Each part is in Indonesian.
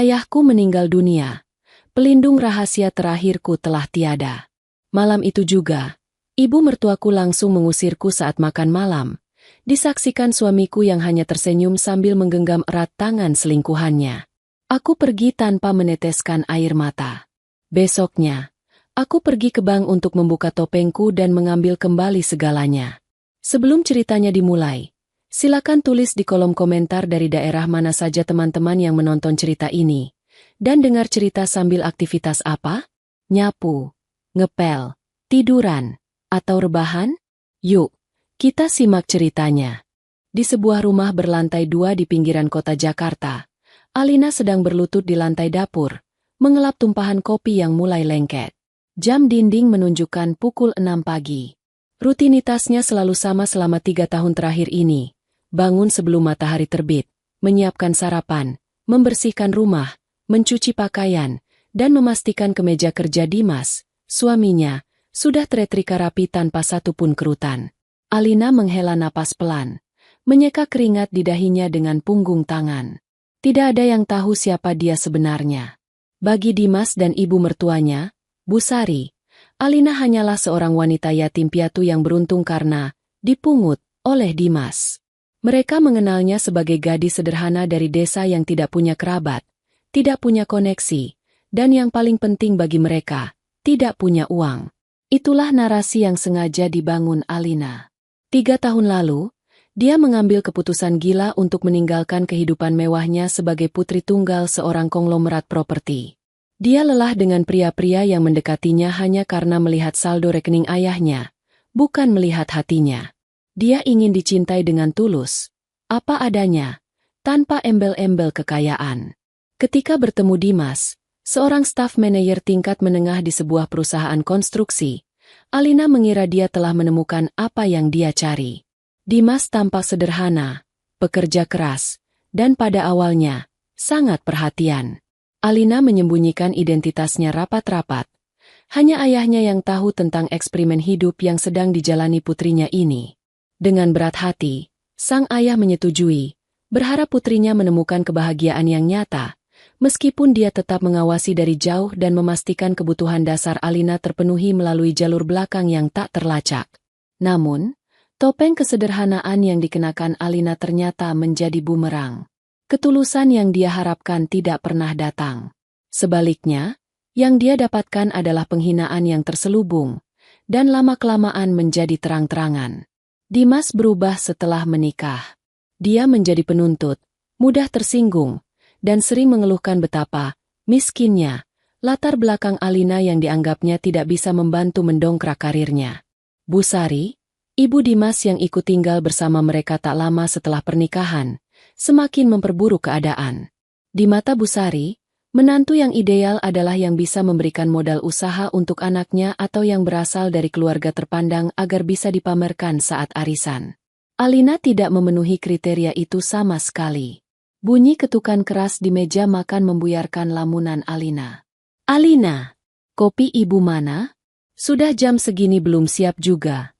Ayahku meninggal dunia. Pelindung rahasia terakhirku telah tiada. Malam itu juga, ibu mertuaku langsung mengusirku saat makan malam. Disaksikan suamiku yang hanya tersenyum sambil menggenggam erat tangan selingkuhannya. Aku pergi tanpa meneteskan air mata. Besoknya, aku pergi ke bank untuk membuka topengku dan mengambil kembali segalanya. Sebelum ceritanya dimulai, silakan tulis di kolom komentar dari daerah mana saja teman-teman yang menonton cerita ini. Dan dengar cerita sambil aktivitas apa? Nyapu, ngepel, tiduran, atau rebahan? Yuk, kita simak ceritanya. Di sebuah rumah berlantai 2 di pinggiran kota Jakarta, Alina sedang berlutut di lantai dapur, mengelap tumpahan kopi yang mulai lengket. Jam dinding menunjukkan pukul 6 pagi. Rutinitasnya selalu sama selama 3 tahun terakhir ini. Bangun sebelum matahari terbit, menyiapkan sarapan, membersihkan rumah, mencuci pakaian, dan memastikan kemeja kerja Dimas, suaminya, sudah tersetrika rapi tanpa satupun kerutan. Alina menghela napas pelan, menyeka keringat di dahinya dengan punggung tangan. Tidak ada yang tahu siapa dia sebenarnya. Bagi Dimas dan ibu mertuanya, Bu Sari, Alina hanyalah seorang wanita yatim piatu yang beruntung karena dipungut oleh Dimas. Mereka mengenalnya sebagai gadis sederhana dari desa yang tidak punya kerabat, tidak punya koneksi, dan yang paling penting bagi mereka, tidak punya uang. Itulah narasi yang sengaja dibangun Alina. 3 tahun lalu, dia mengambil keputusan gila untuk meninggalkan kehidupan mewahnya sebagai putri tunggal seorang konglomerat properti. Dia lelah dengan pria-pria yang mendekatinya hanya karena melihat saldo rekening ayahnya, bukan melihat hatinya. Dia ingin dicintai dengan tulus, apa adanya, tanpa embel-embel kekayaan. Ketika bertemu Dimas, seorang staf manajer tingkat menengah di sebuah perusahaan konstruksi, Alina mengira dia telah menemukan apa yang dia cari. Dimas tampak sederhana, pekerja keras, dan pada awalnya, sangat perhatian. Alina menyembunyikan identitasnya rapat-rapat. Hanya ayahnya yang tahu tentang eksperimen hidup yang sedang dijalani putrinya ini. Dengan berat hati, sang ayah menyetujui, berharap putrinya menemukan kebahagiaan yang nyata, meskipun dia tetap mengawasi dari jauh dan memastikan kebutuhan dasar Alina terpenuhi melalui jalur belakang yang tak terlacak. Namun, topeng kesederhanaan yang dikenakan Alina ternyata menjadi bumerang. Ketulusan yang dia harapkan tidak pernah datang. Sebaliknya, yang dia dapatkan adalah penghinaan yang terselubung, dan lama-kelamaan menjadi terang-terangan. Dimas berubah setelah menikah. Dia menjadi penuntut, mudah tersinggung, dan sering mengeluhkan betapa miskinnya latar belakang Alina yang dianggapnya tidak bisa membantu mendongkrak karirnya. Bu Sari, ibu Dimas yang ikut tinggal bersama mereka tak lama setelah pernikahan, semakin memperburuk keadaan. Di mata Bu Sari, menantu yang ideal adalah yang bisa memberikan modal usaha untuk anaknya atau yang berasal dari keluarga terpandang agar bisa dipamerkan saat arisan. Alina tidak memenuhi kriteria itu sama sekali. Bunyi ketukan keras di meja makan membuyarkan lamunan Alina. "Alina, kopi ibu mana? Sudah jam segini belum siap juga."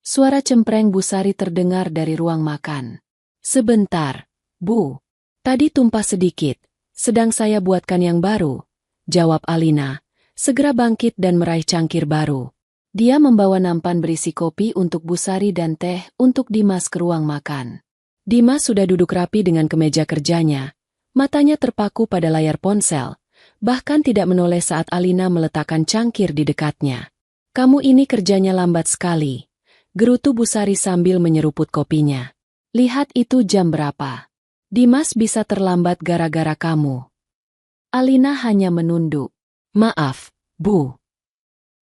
Suara cempreng Bu Sari terdengar dari ruang makan. "Sebentar, Bu. Tadi tumpah sedikit, sedang saya buatkan yang baru," jawab Alina, segera bangkit dan meraih cangkir baru. Dia membawa nampan berisi kopi untuk Bu Sari dan teh untuk Dimas ke ruang makan. Dimas sudah duduk rapi dengan kemeja kerjanya, matanya terpaku pada layar ponsel, bahkan tidak menoleh saat Alina meletakkan cangkir di dekatnya. "Kamu ini kerjanya lambat sekali," gerutu Bu Sari sambil menyeruput kopinya. "Lihat itu jam berapa. Dimas bisa terlambat gara-gara kamu." Alina hanya menunduk. "Maaf, Bu."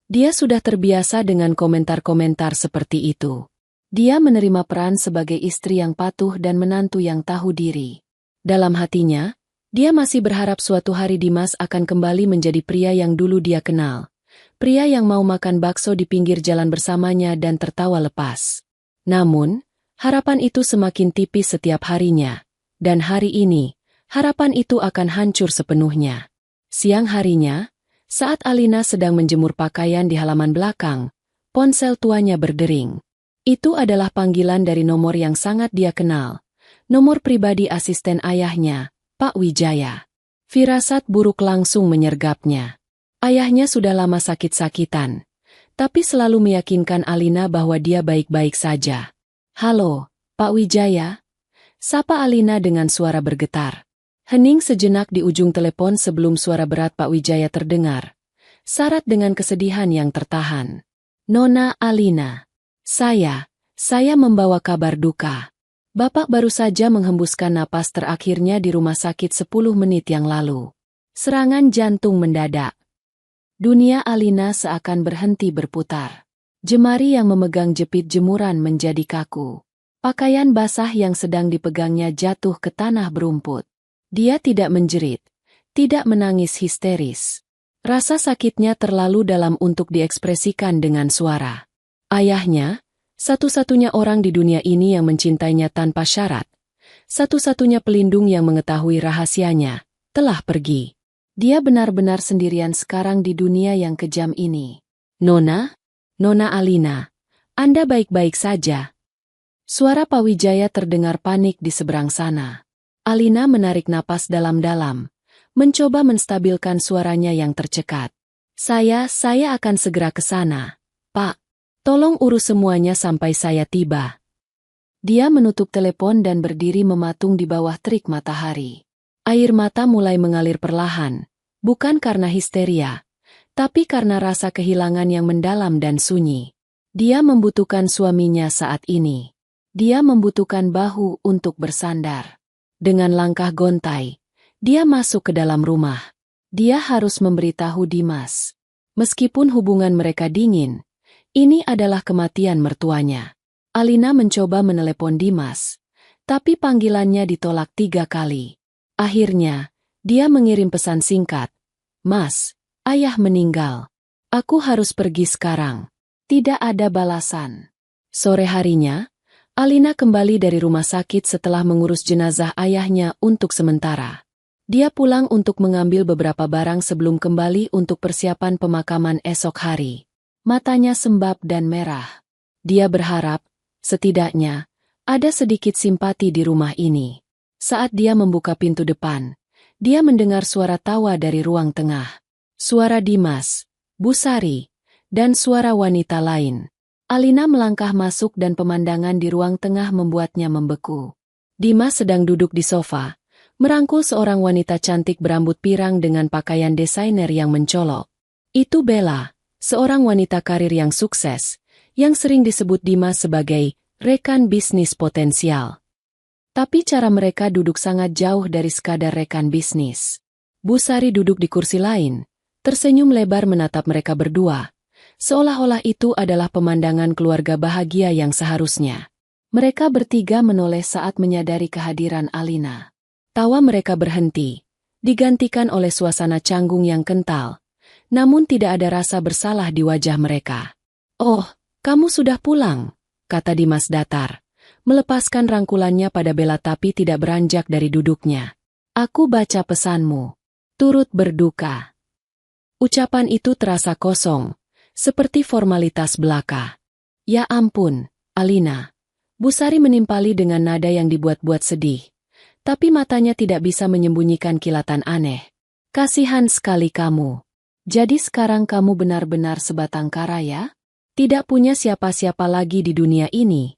Dia sudah terbiasa dengan komentar-komentar seperti itu. Dia menerima peran sebagai istri yang patuh dan menantu yang tahu diri. Dalam hatinya, dia masih berharap suatu hari Dimas akan kembali menjadi pria yang dulu dia kenal. Pria yang mau makan bakso di pinggir jalan bersamanya dan tertawa lepas. Namun, harapan itu semakin tipis setiap harinya. Dan hari ini, harapan itu akan hancur sepenuhnya. Siang harinya, saat Alina sedang menjemur pakaian di halaman belakang, ponsel tuanya berdering. Itu adalah panggilan dari nomor yang sangat dia kenal. Nomor pribadi asisten ayahnya, Pak Wijaya. Firasat buruk langsung menyergapnya. Ayahnya sudah lama sakit-sakitan, tapi selalu meyakinkan Alina bahwa dia baik-baik saja. "Halo, Pak Wijaya?" Sapa Alina dengan suara bergetar. Hening sejenak di ujung telepon sebelum suara berat Pak Wijaya terdengar, syarat dengan kesedihan yang tertahan. "Nona Alina, saya membawa kabar duka. Bapak baru saja menghembuskan napas terakhirnya di rumah sakit 10 menit yang lalu. Serangan jantung mendadak." Dunia Alina seakan berhenti berputar. Jemari yang memegang jepit jemuran menjadi kaku. Pakaian basah yang sedang dipegangnya jatuh ke tanah berumput. Dia tidak menjerit, tidak menangis histeris. Rasa sakitnya terlalu dalam untuk diekspresikan dengan suara. Ayahnya, satu-satunya orang di dunia ini yang mencintainya tanpa syarat, satu-satunya pelindung yang mengetahui rahasianya, telah pergi. Dia benar-benar sendirian sekarang di dunia yang kejam ini. "Nona? Nona Alina, Anda baik-baik saja?" Suara Pak Wijaya terdengar panik di seberang sana. Alina menarik napas dalam-dalam, mencoba menstabilkan suaranya yang tercekat. Saya akan segera ke sana, Pak. Tolong urus semuanya sampai saya tiba." Dia menutup telepon dan berdiri mematung di bawah terik matahari. Air mata mulai mengalir perlahan, bukan karena histeria, tapi karena rasa kehilangan yang mendalam dan sunyi. Dia membutuhkan suaminya saat ini. Dia membutuhkan bahu untuk bersandar. Dengan langkah gontai, dia masuk ke dalam rumah. Dia harus memberitahu Dimas. Meskipun hubungan mereka dingin, ini adalah kematian mertuanya. Alina mencoba menelepon Dimas, tapi panggilannya ditolak 3 kali. Akhirnya, dia mengirim pesan singkat. "Mas, ayah meninggal. Aku harus pergi sekarang." Tidak ada balasan. Sore harinya, Alina kembali dari rumah sakit setelah mengurus jenazah ayahnya untuk sementara. Dia pulang untuk mengambil beberapa barang sebelum kembali untuk persiapan pemakaman esok hari. Matanya sembab dan merah. Dia berharap, setidaknya, ada sedikit simpati di rumah ini. Saat dia membuka pintu depan, dia mendengar suara tawa dari ruang tengah. Suara Dimas, Bu Sari, dan suara wanita lain. Alina melangkah masuk dan pemandangan di ruang tengah membuatnya membeku. Dimas sedang duduk di sofa, merangkul seorang wanita cantik berambut pirang dengan pakaian desainer yang mencolok. Itu Bella, seorang wanita karir yang sukses, yang sering disebut Dimas sebagai rekan bisnis potensial. Tapi cara mereka duduk sangat jauh dari sekadar rekan bisnis. Bu Sari duduk di kursi lain, tersenyum lebar menatap mereka berdua, seolah-olah itu adalah pemandangan keluarga bahagia yang seharusnya. Mereka bertiga menoleh saat menyadari kehadiran Alina. Tawa mereka berhenti, digantikan oleh suasana canggung yang kental, namun tidak ada rasa bersalah di wajah mereka. "Oh, kamu sudah pulang," kata Dimas datar, melepaskan rangkulannya pada Bella tapi tidak beranjak dari duduknya. "Aku baca pesanmu. Turut berduka." Ucapan itu terasa kosong, seperti formalitas belaka. "Ya ampun, Alina." Bu Sari menimpali dengan nada yang dibuat-buat sedih, tapi matanya tidak bisa menyembunyikan kilatan aneh. "Kasihan sekali kamu. Jadi sekarang kamu benar-benar sebatang kara ya? Tidak punya siapa-siapa lagi di dunia ini?"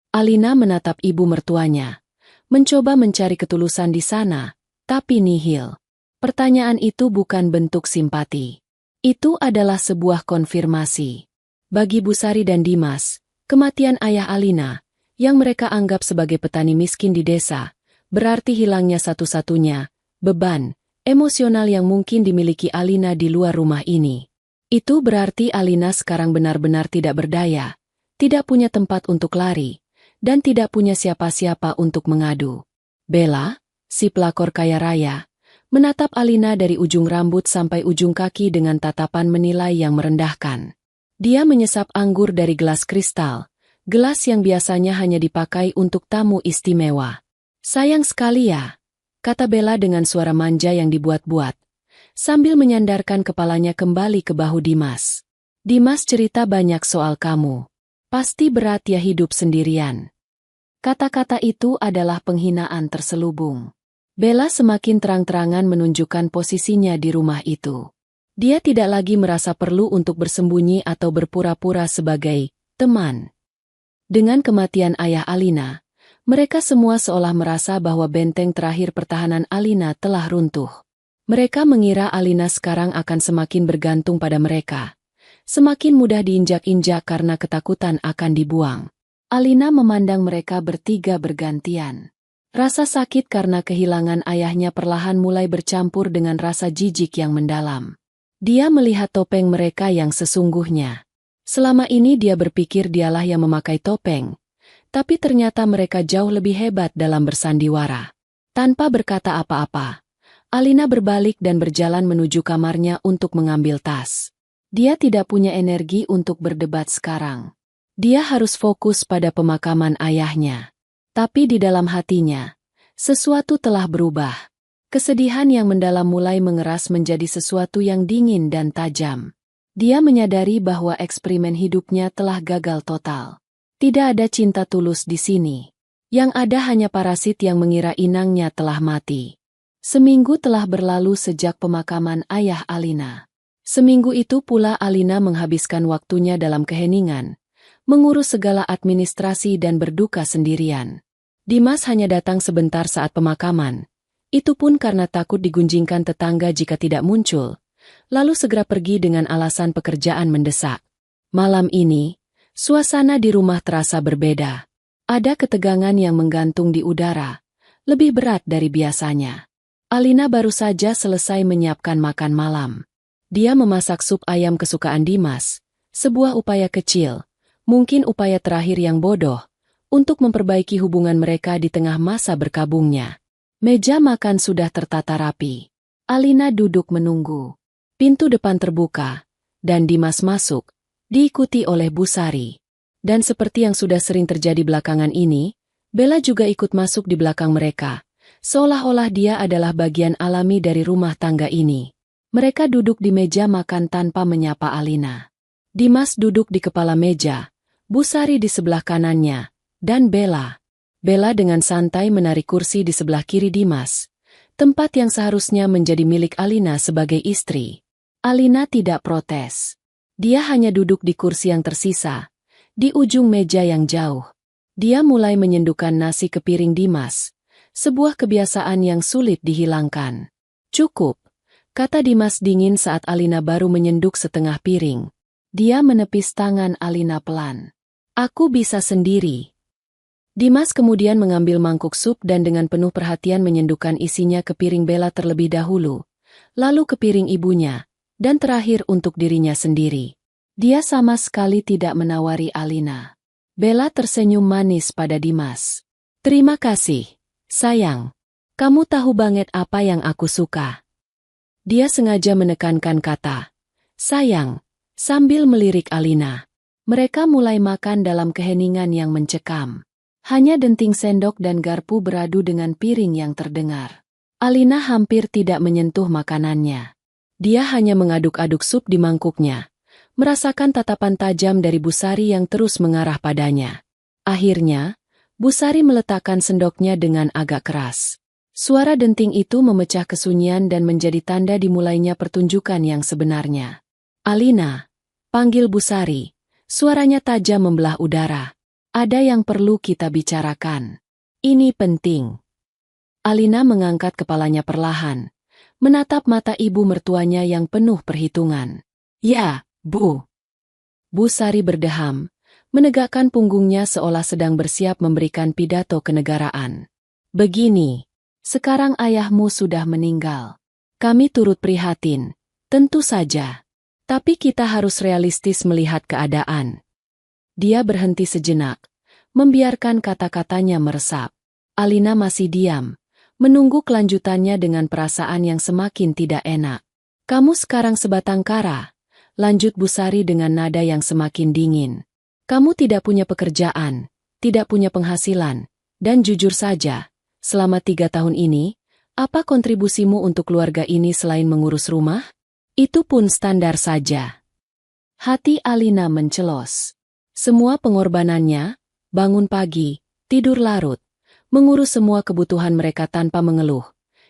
Alina menatap ibu mertuanya, mencoba mencari ketulusan di sana, tapi nihil. Pertanyaan itu bukan bentuk simpati. Itu adalah sebuah konfirmasi. Bagi Bu Sari dan Dimas, kematian ayah Alina, yang mereka anggap sebagai petani miskin di desa, berarti hilangnya satu-satunya beban emosional yang mungkin dimiliki Alina di luar rumah ini. Itu berarti Alina sekarang benar-benar tidak berdaya, tidak punya tempat untuk lari, dan tidak punya siapa-siapa untuk mengadu. Bella, si pelakor kaya raya, menatap Alina dari ujung rambut sampai ujung kaki dengan tatapan menilai yang merendahkan. Dia menyesap anggur dari gelas kristal, gelas yang biasanya hanya dipakai untuk tamu istimewa. "Sayang sekali ya," kata Bella dengan suara manja yang dibuat-buat, sambil menyandarkan kepalanya kembali ke bahu Dimas. "Dimas cerita banyak soal kamu. Pasti berat ya hidup sendirian." Kata-kata itu adalah penghinaan terselubung. Bella semakin terang-terangan menunjukkan posisinya di rumah itu. Dia tidak lagi merasa perlu untuk bersembunyi atau berpura-pura sebagai teman. Dengan kematian ayah Alina, mereka semua seolah merasa bahwa benteng terakhir pertahanan Alina telah runtuh. Mereka mengira Alina sekarang akan semakin bergantung pada mereka. Semakin mudah diinjak-injak karena ketakutan akan dibuang. Alina memandang mereka bertiga bergantian. Rasa sakit karena kehilangan ayahnya perlahan mulai bercampur dengan rasa jijik yang mendalam. Dia melihat topeng mereka yang sesungguhnya. Selama ini dia berpikir dialah yang memakai topeng. Tapi ternyata mereka jauh lebih hebat dalam bersandiwara. Tanpa berkata apa-apa, Alina berbalik dan berjalan menuju kamarnya untuk mengambil tas. Dia tidak punya energi untuk berdebat sekarang. Dia harus fokus pada pemakaman ayahnya. Tapi di dalam hatinya, sesuatu telah berubah. Kesedihan yang mendalam mulai mengeras menjadi sesuatu yang dingin dan tajam. Dia menyadari bahwa eksperimen hidupnya telah gagal total. Tidak ada cinta tulus di sini. Yang ada hanya parasit yang mengira inangnya telah mati. Seminggu telah berlalu sejak pemakaman ayah Alina. Seminggu itu pula Alina menghabiskan waktunya dalam keheningan, mengurus segala administrasi dan berduka sendirian. Dimas hanya datang sebentar saat pemakaman. Itu pun karena takut digunjingkan tetangga jika tidak muncul, lalu segera pergi dengan alasan pekerjaan mendesak. Malam ini, suasana di rumah terasa berbeda. Ada ketegangan yang menggantung di udara, lebih berat dari biasanya. Alina baru saja selesai menyiapkan makan malam. Dia memasak sup ayam kesukaan Dimas, sebuah upaya kecil, mungkin upaya terakhir yang bodoh, untuk memperbaiki hubungan mereka di tengah masa berkabungnya. Meja makan sudah tertata rapi. Alina duduk menunggu. Pintu depan terbuka, dan Dimas masuk, diikuti oleh Busari. Dan seperti yang sudah sering terjadi belakangan ini, Bella juga ikut masuk di belakang mereka, seolah-olah dia adalah bagian alami dari rumah tangga ini. Mereka duduk di meja makan tanpa menyapa Alina. Dimas duduk di kepala meja, Busari di sebelah kanannya, dan Bella. Bella dengan santai menarik kursi di sebelah kiri Dimas, tempat yang seharusnya menjadi milik Alina sebagai istri. Alina tidak protes. Dia hanya duduk di kursi yang tersisa, di ujung meja yang jauh. Dia mulai menyendukkan nasi ke piring Dimas, sebuah kebiasaan yang sulit dihilangkan. Cukup, kata Dimas dingin saat Alina baru menyenduk setengah piring. Dia menepis tangan Alina pelan. Aku bisa sendiri. Dimas kemudian mengambil mangkuk sup dan dengan penuh perhatian menyendukkan isinya ke piring Bella terlebih dahulu, lalu ke piring ibunya, dan terakhir untuk dirinya sendiri. Dia sama sekali tidak menawari Alina. Bella tersenyum manis pada Dimas. Terima kasih, sayang. Kamu tahu banget apa yang aku suka. Dia sengaja menekankan kata, sayang, sambil melirik Alina. Mereka mulai makan dalam keheningan yang mencekam. Hanya denting sendok dan garpu beradu dengan piring yang terdengar. Alina hampir tidak menyentuh makanannya. Dia hanya mengaduk-aduk sup di mangkuknya, merasakan tatapan tajam dari Busari yang terus mengarah padanya. Akhirnya, Busari meletakkan sendoknya dengan agak keras. Suara denting itu memecah kesunyian dan menjadi tanda dimulainya pertunjukan yang sebenarnya. Alina, panggil Busari. Suaranya tajam membelah udara. Ada yang perlu kita bicarakan. Ini penting. Alina mengangkat kepalanya perlahan, menatap mata ibu mertuanya yang penuh perhitungan. Ya, Bu. Busari berdeham, menegakkan punggungnya seolah sedang bersiap memberikan pidato kenegaraan. Begini, sekarang ayahmu sudah meninggal. Kami turut prihatin, tentu saja. Tapi kita harus realistis melihat keadaan. Dia berhenti sejenak, membiarkan kata-katanya meresap. Alina masih diam, menunggu kelanjutannya dengan perasaan yang semakin tidak enak. Kamu sekarang sebatang kara, lanjut Busari dengan nada yang semakin dingin. Kamu tidak punya pekerjaan, tidak punya penghasilan, dan jujur saja, selama 3 tahun ini, apa kontribusimu untuk keluarga ini selain mengurus rumah? Itu pun standar saja. Hati Alina mencelos. Semua pengorbanannya, bangun pagi, tidur larut, mengurus semua kebutuhan mereka tanpa mengeluh,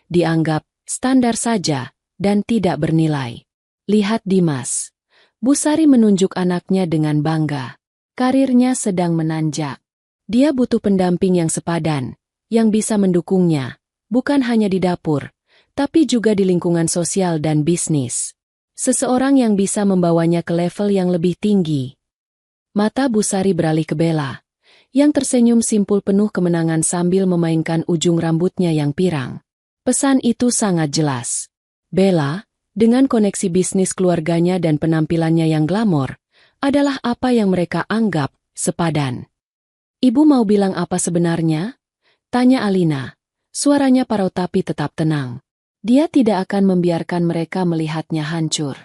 dianggap standar saja dan tidak bernilai. Lihat Dimas. Bu Sari menunjuk anaknya dengan bangga. Karirnya sedang menanjak. Dia butuh pendamping yang sepadan, yang bisa mendukungnya, bukan hanya di dapur, tapi juga di lingkungan sosial dan bisnis. Seseorang yang bisa membawanya ke level yang lebih tinggi. Mata Bu Sari beralih ke Bella, yang tersenyum simpul penuh kemenangan sambil memainkan ujung rambutnya yang pirang. Pesan itu sangat jelas. Bella, dengan koneksi bisnis keluarganya dan penampilannya yang glamor, adalah apa yang mereka anggap sepadan. Ibu mau bilang apa sebenarnya? Tanya Alina. Suaranya parau tapi tetap tenang. Dia tidak akan membiarkan mereka melihatnya hancur.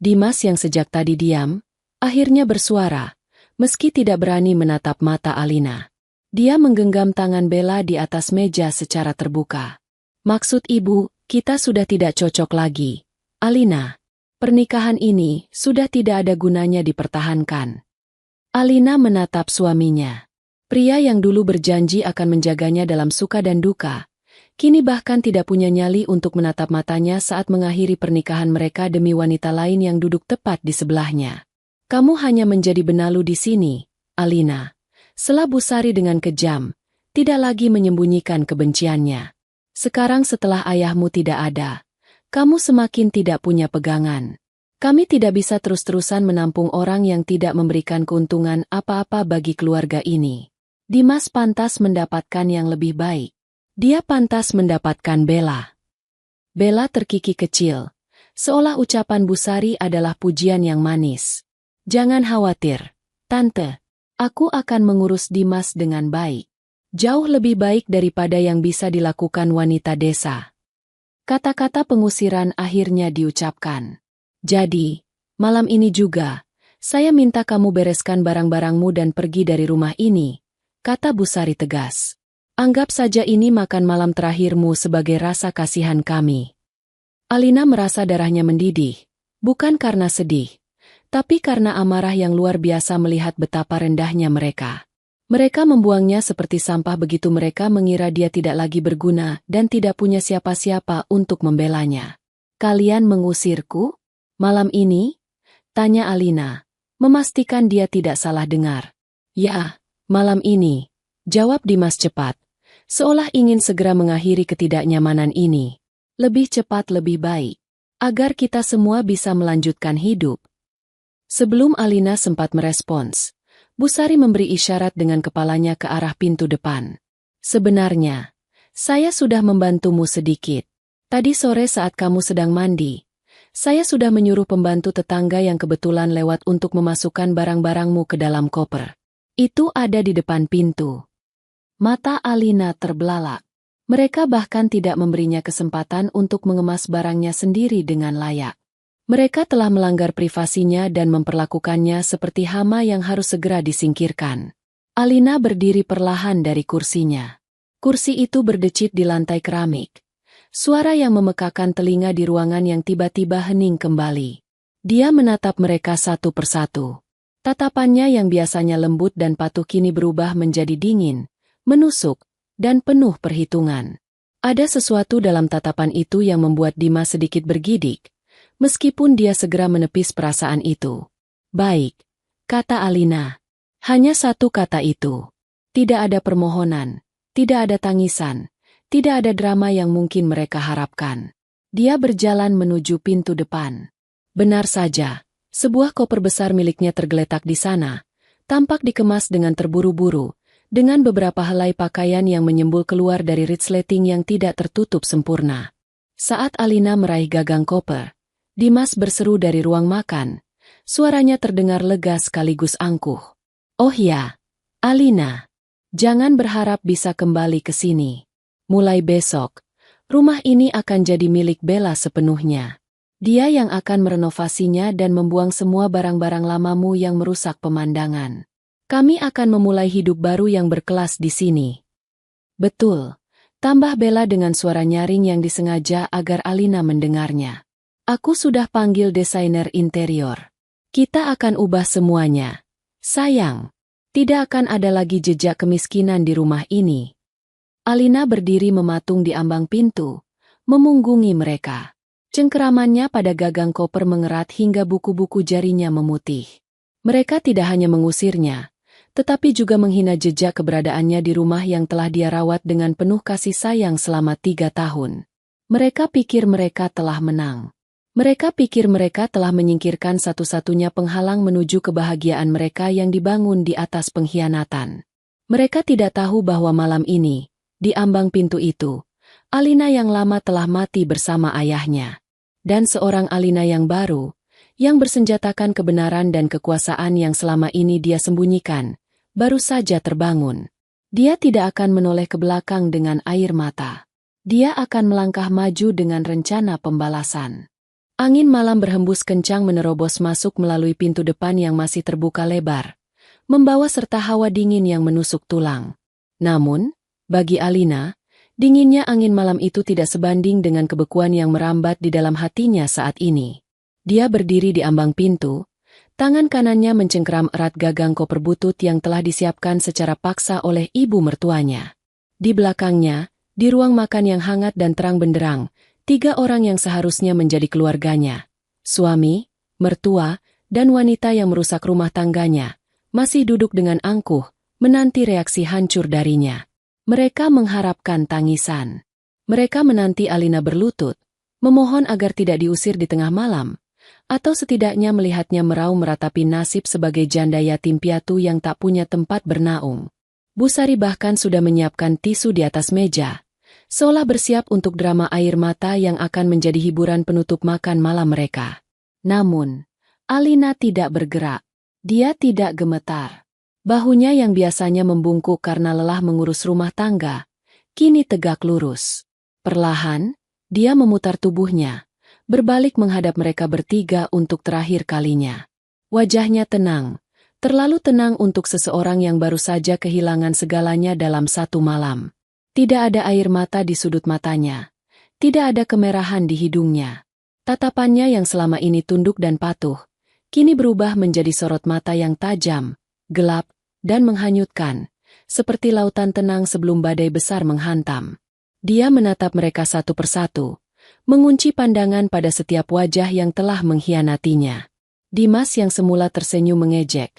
Dimas yang sejak tadi diam, akhirnya bersuara, meski tidak berani menatap mata Alina. Dia menggenggam tangan Bella di atas meja secara terbuka. Maksud ibu, kita sudah tidak cocok lagi. Alina, pernikahan ini sudah tidak ada gunanya dipertahankan. Alina menatap suaminya. Pria yang dulu berjanji akan menjaganya dalam suka dan duka, kini bahkan tidak punya nyali untuk menatap matanya saat mengakhiri pernikahan mereka demi wanita lain yang duduk tepat di sebelahnya. Kamu hanya menjadi benalu di sini, Alina. Sela Bu Sari dengan kejam, tidak lagi menyembunyikan kebenciannya. Sekarang setelah ayahmu tidak ada, kamu semakin tidak punya pegangan. Kami tidak bisa terus-terusan menampung orang yang tidak memberikan keuntungan apa-apa bagi keluarga ini. Dimas pantas mendapatkan yang lebih baik. Dia pantas mendapatkan Bella. Bella terkikik kecil, seolah ucapan Bu Sari adalah pujian yang manis. Jangan khawatir, Tante. Aku akan mengurus Dimas dengan baik. Jauh lebih baik daripada yang bisa dilakukan wanita desa. Kata-kata pengusiran akhirnya diucapkan. Jadi, malam ini juga, saya minta kamu bereskan barang-barangmu dan pergi dari rumah ini, kata Bu Sari tegas. Anggap saja ini makan malam terakhirmu sebagai rasa kasihan kami. Alina merasa darahnya mendidih, bukan karena sedih, tapi karena amarah yang luar biasa melihat betapa rendahnya mereka. Mereka membuangnya seperti sampah begitu mereka mengira dia tidak lagi berguna dan tidak punya siapa-siapa untuk membelanya. Kalian mengusirku? Malam ini? Tanya Alina, memastikan dia tidak salah dengar. Ya, malam ini, jawab Dimas cepat, seolah ingin segera mengakhiri ketidaknyamanan ini. Lebih cepat lebih baik, agar kita semua bisa melanjutkan hidup. Sebelum Alina sempat merespons, Bu Sari memberi isyarat dengan kepalanya ke arah pintu depan. Sebenarnya, saya sudah membantumu sedikit. Tadi sore saat kamu sedang mandi, saya sudah menyuruh pembantu tetangga yang kebetulan lewat untuk memasukkan barang-barangmu ke dalam koper. Itu ada di depan pintu. Mata Alina terbelalak. Mereka bahkan tidak memberinya kesempatan untuk mengemas barangnya sendiri dengan layak. Mereka telah melanggar privasinya dan memperlakukannya seperti hama yang harus segera disingkirkan. Alina berdiri perlahan dari kursinya. Kursi itu berdecit di lantai keramik. Suara yang memekakan telinga di ruangan yang tiba-tiba hening kembali. Dia menatap mereka satu persatu. Tatapannya yang biasanya lembut dan patuh kini berubah menjadi dingin, menusuk, dan penuh perhitungan. Ada sesuatu dalam tatapan itu yang membuat Dimas sedikit bergidik. Meskipun dia segera menepis perasaan itu. Baik, kata Alina. Hanya satu kata itu. Tidak ada permohonan, tidak ada tangisan, tidak ada drama yang mungkin mereka harapkan. Dia berjalan menuju pintu depan. Benar saja, sebuah koper besar miliknya tergeletak di sana, tampak dikemas dengan terburu-buru, dengan beberapa helai pakaian yang menyembul keluar dari resleting yang tidak tertutup sempurna. Saat Alina meraih gagang koper, Dimas berseru dari ruang makan. Suaranya terdengar lega sekaligus angkuh. Oh ya, Alina, jangan berharap bisa kembali ke sini. Mulai besok, rumah ini akan jadi milik Bella sepenuhnya. Dia yang akan merenovasinya dan membuang semua barang-barang lamamu yang merusak pemandangan. Kami akan memulai hidup baru yang berkelas di sini. Betul, tambah Bella dengan suara nyaring yang disengaja agar Alina mendengarnya. Aku sudah panggil desainer interior. Kita akan ubah semuanya. Sayang, tidak akan ada lagi jejak kemiskinan di rumah ini. Alina berdiri mematung di ambang pintu, memunggungi mereka. Cengkeramannya pada gagang koper mengerat hingga buku-buku jarinya memutih. Mereka tidak hanya mengusirnya, tetapi juga menghina jejak keberadaannya di rumah yang telah dia rawat dengan penuh kasih sayang selama 3 tahun. Mereka pikir mereka telah menang. Mereka pikir mereka telah menyingkirkan satu-satunya penghalang menuju kebahagiaan mereka yang dibangun di atas pengkhianatan. Mereka tidak tahu bahwa malam ini, di ambang pintu itu, Alina yang lama telah mati bersama ayahnya. Dan seorang Alina yang baru, yang bersenjatakan kebenaran dan kekuasaan yang selama ini dia sembunyikan, baru saja terbangun. Dia tidak akan menoleh ke belakang dengan air mata. Dia akan melangkah maju dengan rencana pembalasan. Angin malam berhembus kencang menerobos masuk melalui pintu depan yang masih terbuka lebar, membawa serta hawa dingin yang menusuk tulang. Namun, bagi Alina, dinginnya angin malam itu tidak sebanding dengan kebekuan yang merambat di dalam hatinya saat ini. Dia berdiri di ambang pintu, tangan kanannya mencengkeram erat gagang koper butut yang telah disiapkan secara paksa oleh ibu mertuanya. Di belakangnya, di ruang makan yang hangat dan terang benderang, 3 orang yang seharusnya menjadi keluarganya, suami, mertua, dan wanita yang merusak rumah tangganya, masih duduk dengan angkuh, menanti reaksi hancur darinya. Mereka mengharapkan tangisan. Mereka menanti Alina berlutut, memohon agar tidak diusir di tengah malam, atau setidaknya melihatnya meraung meratapi nasib sebagai janda yatim piatu yang tak punya tempat bernaung. Bu Sari bahkan sudah menyiapkan tisu di atas meja, seolah bersiap untuk drama air mata yang akan menjadi hiburan penutup makan malam mereka. Namun, Alina tidak bergerak. Dia tidak gemetar. Bahunya yang biasanya membungkuk karena lelah mengurus rumah tangga, kini tegak lurus. Perlahan, dia memutar tubuhnya, berbalik menghadap mereka bertiga untuk terakhir kalinya. Wajahnya tenang, terlalu tenang untuk seseorang yang baru saja kehilangan segalanya dalam satu malam. Tidak ada air mata di sudut matanya, tidak ada kemerahan di hidungnya. Tatapannya yang selama ini tunduk dan patuh, kini berubah menjadi sorot mata yang tajam, gelap, dan menghanyutkan, seperti lautan tenang sebelum badai besar menghantam. Dia menatap mereka satu persatu, mengunci pandangan pada setiap wajah yang telah mengkhianatinya. Dimas yang semula tersenyum mengejek,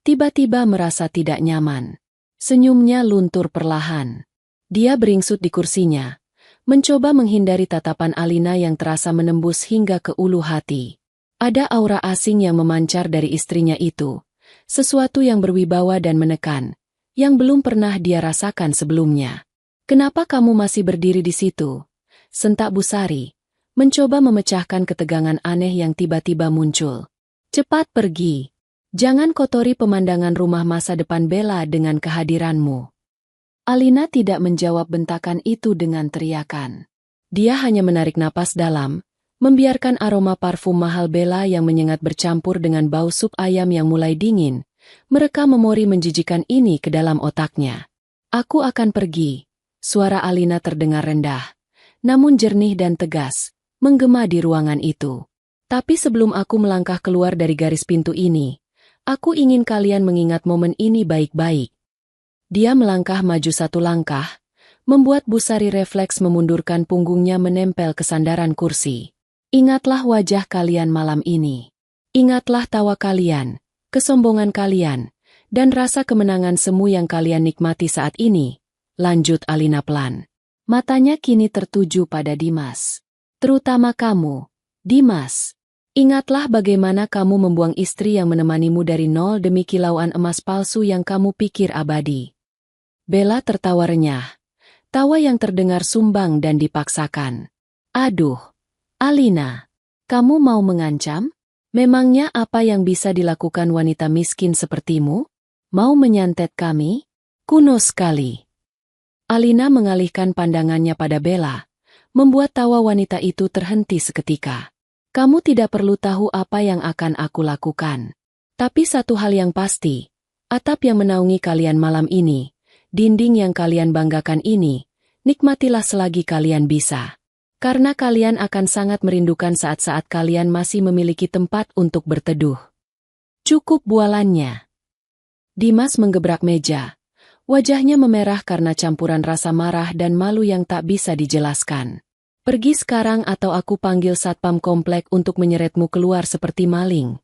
tiba-tiba merasa tidak nyaman. Senyumnya luntur perlahan. Dia beringsut di kursinya, mencoba menghindari tatapan Alina yang terasa menembus hingga ke ulu hati. Ada aura asing yang memancar dari istrinya itu. Sesuatu yang berwibawa dan menekan, yang belum pernah dia rasakan sebelumnya. "Kenapa kamu masih berdiri di situ?" sentak Bu Sari, mencoba memecahkan ketegangan aneh yang tiba-tiba muncul. "Cepat pergi. Jangan kotori pemandangan rumah masa depan Bella dengan kehadiranmu." Alina tidak menjawab bentakan itu dengan teriakan. Dia hanya menarik napas dalam, membiarkan aroma parfum mahal Bella yang menyengat bercampur dengan bau sup ayam yang mulai dingin, mereka memori menjijikan ini ke dalam otaknya. "Aku akan pergi." Suara Alina terdengar rendah, namun jernih dan tegas, menggema di ruangan itu. "Tapi sebelum aku melangkah keluar dari garis pintu ini, aku ingin kalian mengingat momen ini baik-baik." Dia melangkah maju satu langkah, membuat Bu Sari refleks memundurkan punggungnya menempel ke sandaran kursi. "Ingatlah wajah kalian malam ini. Ingatlah tawa kalian, kesombongan kalian, dan rasa kemenangan semu yang kalian nikmati saat ini," lanjut Alina pelan. Matanya kini tertuju pada Dimas. "Terutama kamu, Dimas. Ingatlah bagaimana kamu membuang istri yang menemanimu dari nol demi kilauan emas palsu yang kamu pikir abadi." Bella tertawa renyah, tawa yang terdengar sumbang dan dipaksakan. "Aduh, Alina, kamu mau mengancam? Memangnya apa yang bisa dilakukan wanita miskin sepertimu? Mau menyantet kami? Kuno sekali." Alina mengalihkan pandangannya pada Bella, membuat tawa wanita itu terhenti seketika. "Kamu tidak perlu tahu apa yang akan aku lakukan. Tapi satu hal yang pasti, atap yang menaungi kalian malam ini, dinding yang kalian banggakan ini, nikmatilah selagi kalian bisa. Karena kalian akan sangat merindukan saat-saat kalian masih memiliki tempat untuk berteduh. Cukup bualannya." Dimas menggebrak meja. Wajahnya memerah karena campuran rasa marah dan malu yang tak bisa dijelaskan. Pergi sekarang atau aku panggil satpam komplek untuk menyeretmu keluar seperti maling.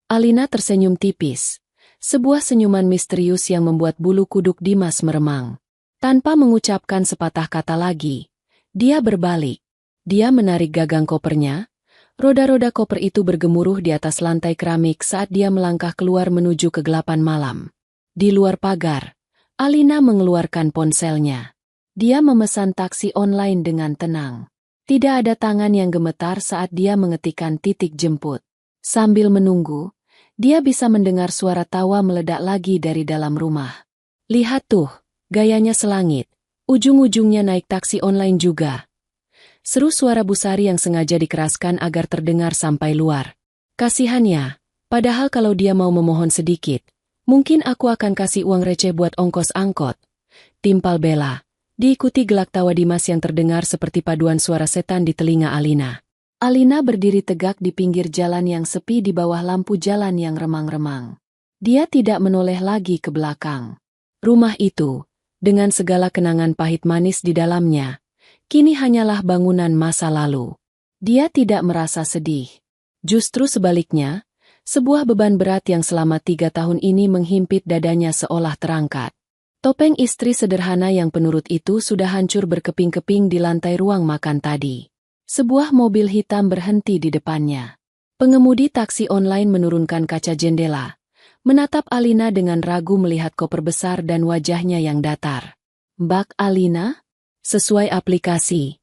Alina tersenyum tipis. Sebuah senyuman misterius yang membuat bulu kuduk Dimas meremang. Tanpa mengucapkan sepatah kata lagi, dia berbalik. Dia menarik gagang kopernya. Roda-roda koper itu bergemuruh di atas lantai keramik saat dia melangkah keluar menuju kegelapan malam. Di luar pagar, Alina mengeluarkan ponselnya. Dia memesan taksi online dengan tenang. Tidak ada tangan yang gemetar saat dia mengetikkan titik jemput. Sambil menunggu, dia bisa mendengar suara tawa meledak lagi dari dalam rumah. Lihat tuh, gayanya selangit. Ujung-ujungnya naik taksi online juga. Seru suara Busari yang sengaja dikeraskan agar terdengar sampai luar. Kasihannya, padahal kalau dia mau memohon sedikit, mungkin aku akan kasih uang receh buat ongkos angkot. Timpal Bella. Diikuti gelak tawa Dimas yang terdengar seperti paduan suara setan di telinga Alina. Alina berdiri tegak di pinggir jalan yang sepi di bawah lampu jalan yang remang-remang. Dia tidak menoleh lagi ke belakang. Rumah itu, dengan segala kenangan pahit manis di dalamnya, kini hanyalah bangunan masa lalu. Dia tidak merasa sedih. Justru sebaliknya, sebuah beban berat yang selama 3 tahun ini menghimpit dadanya seolah terangkat. Topeng istri sederhana yang penurut itu sudah hancur berkeping-keping di lantai ruang makan tadi. Sebuah mobil hitam berhenti di depannya. Pengemudi taksi online menurunkan kaca jendela, menatap Alina dengan ragu melihat koper besar dan wajahnya yang datar. "Mbak Alina? Sesuai aplikasi?"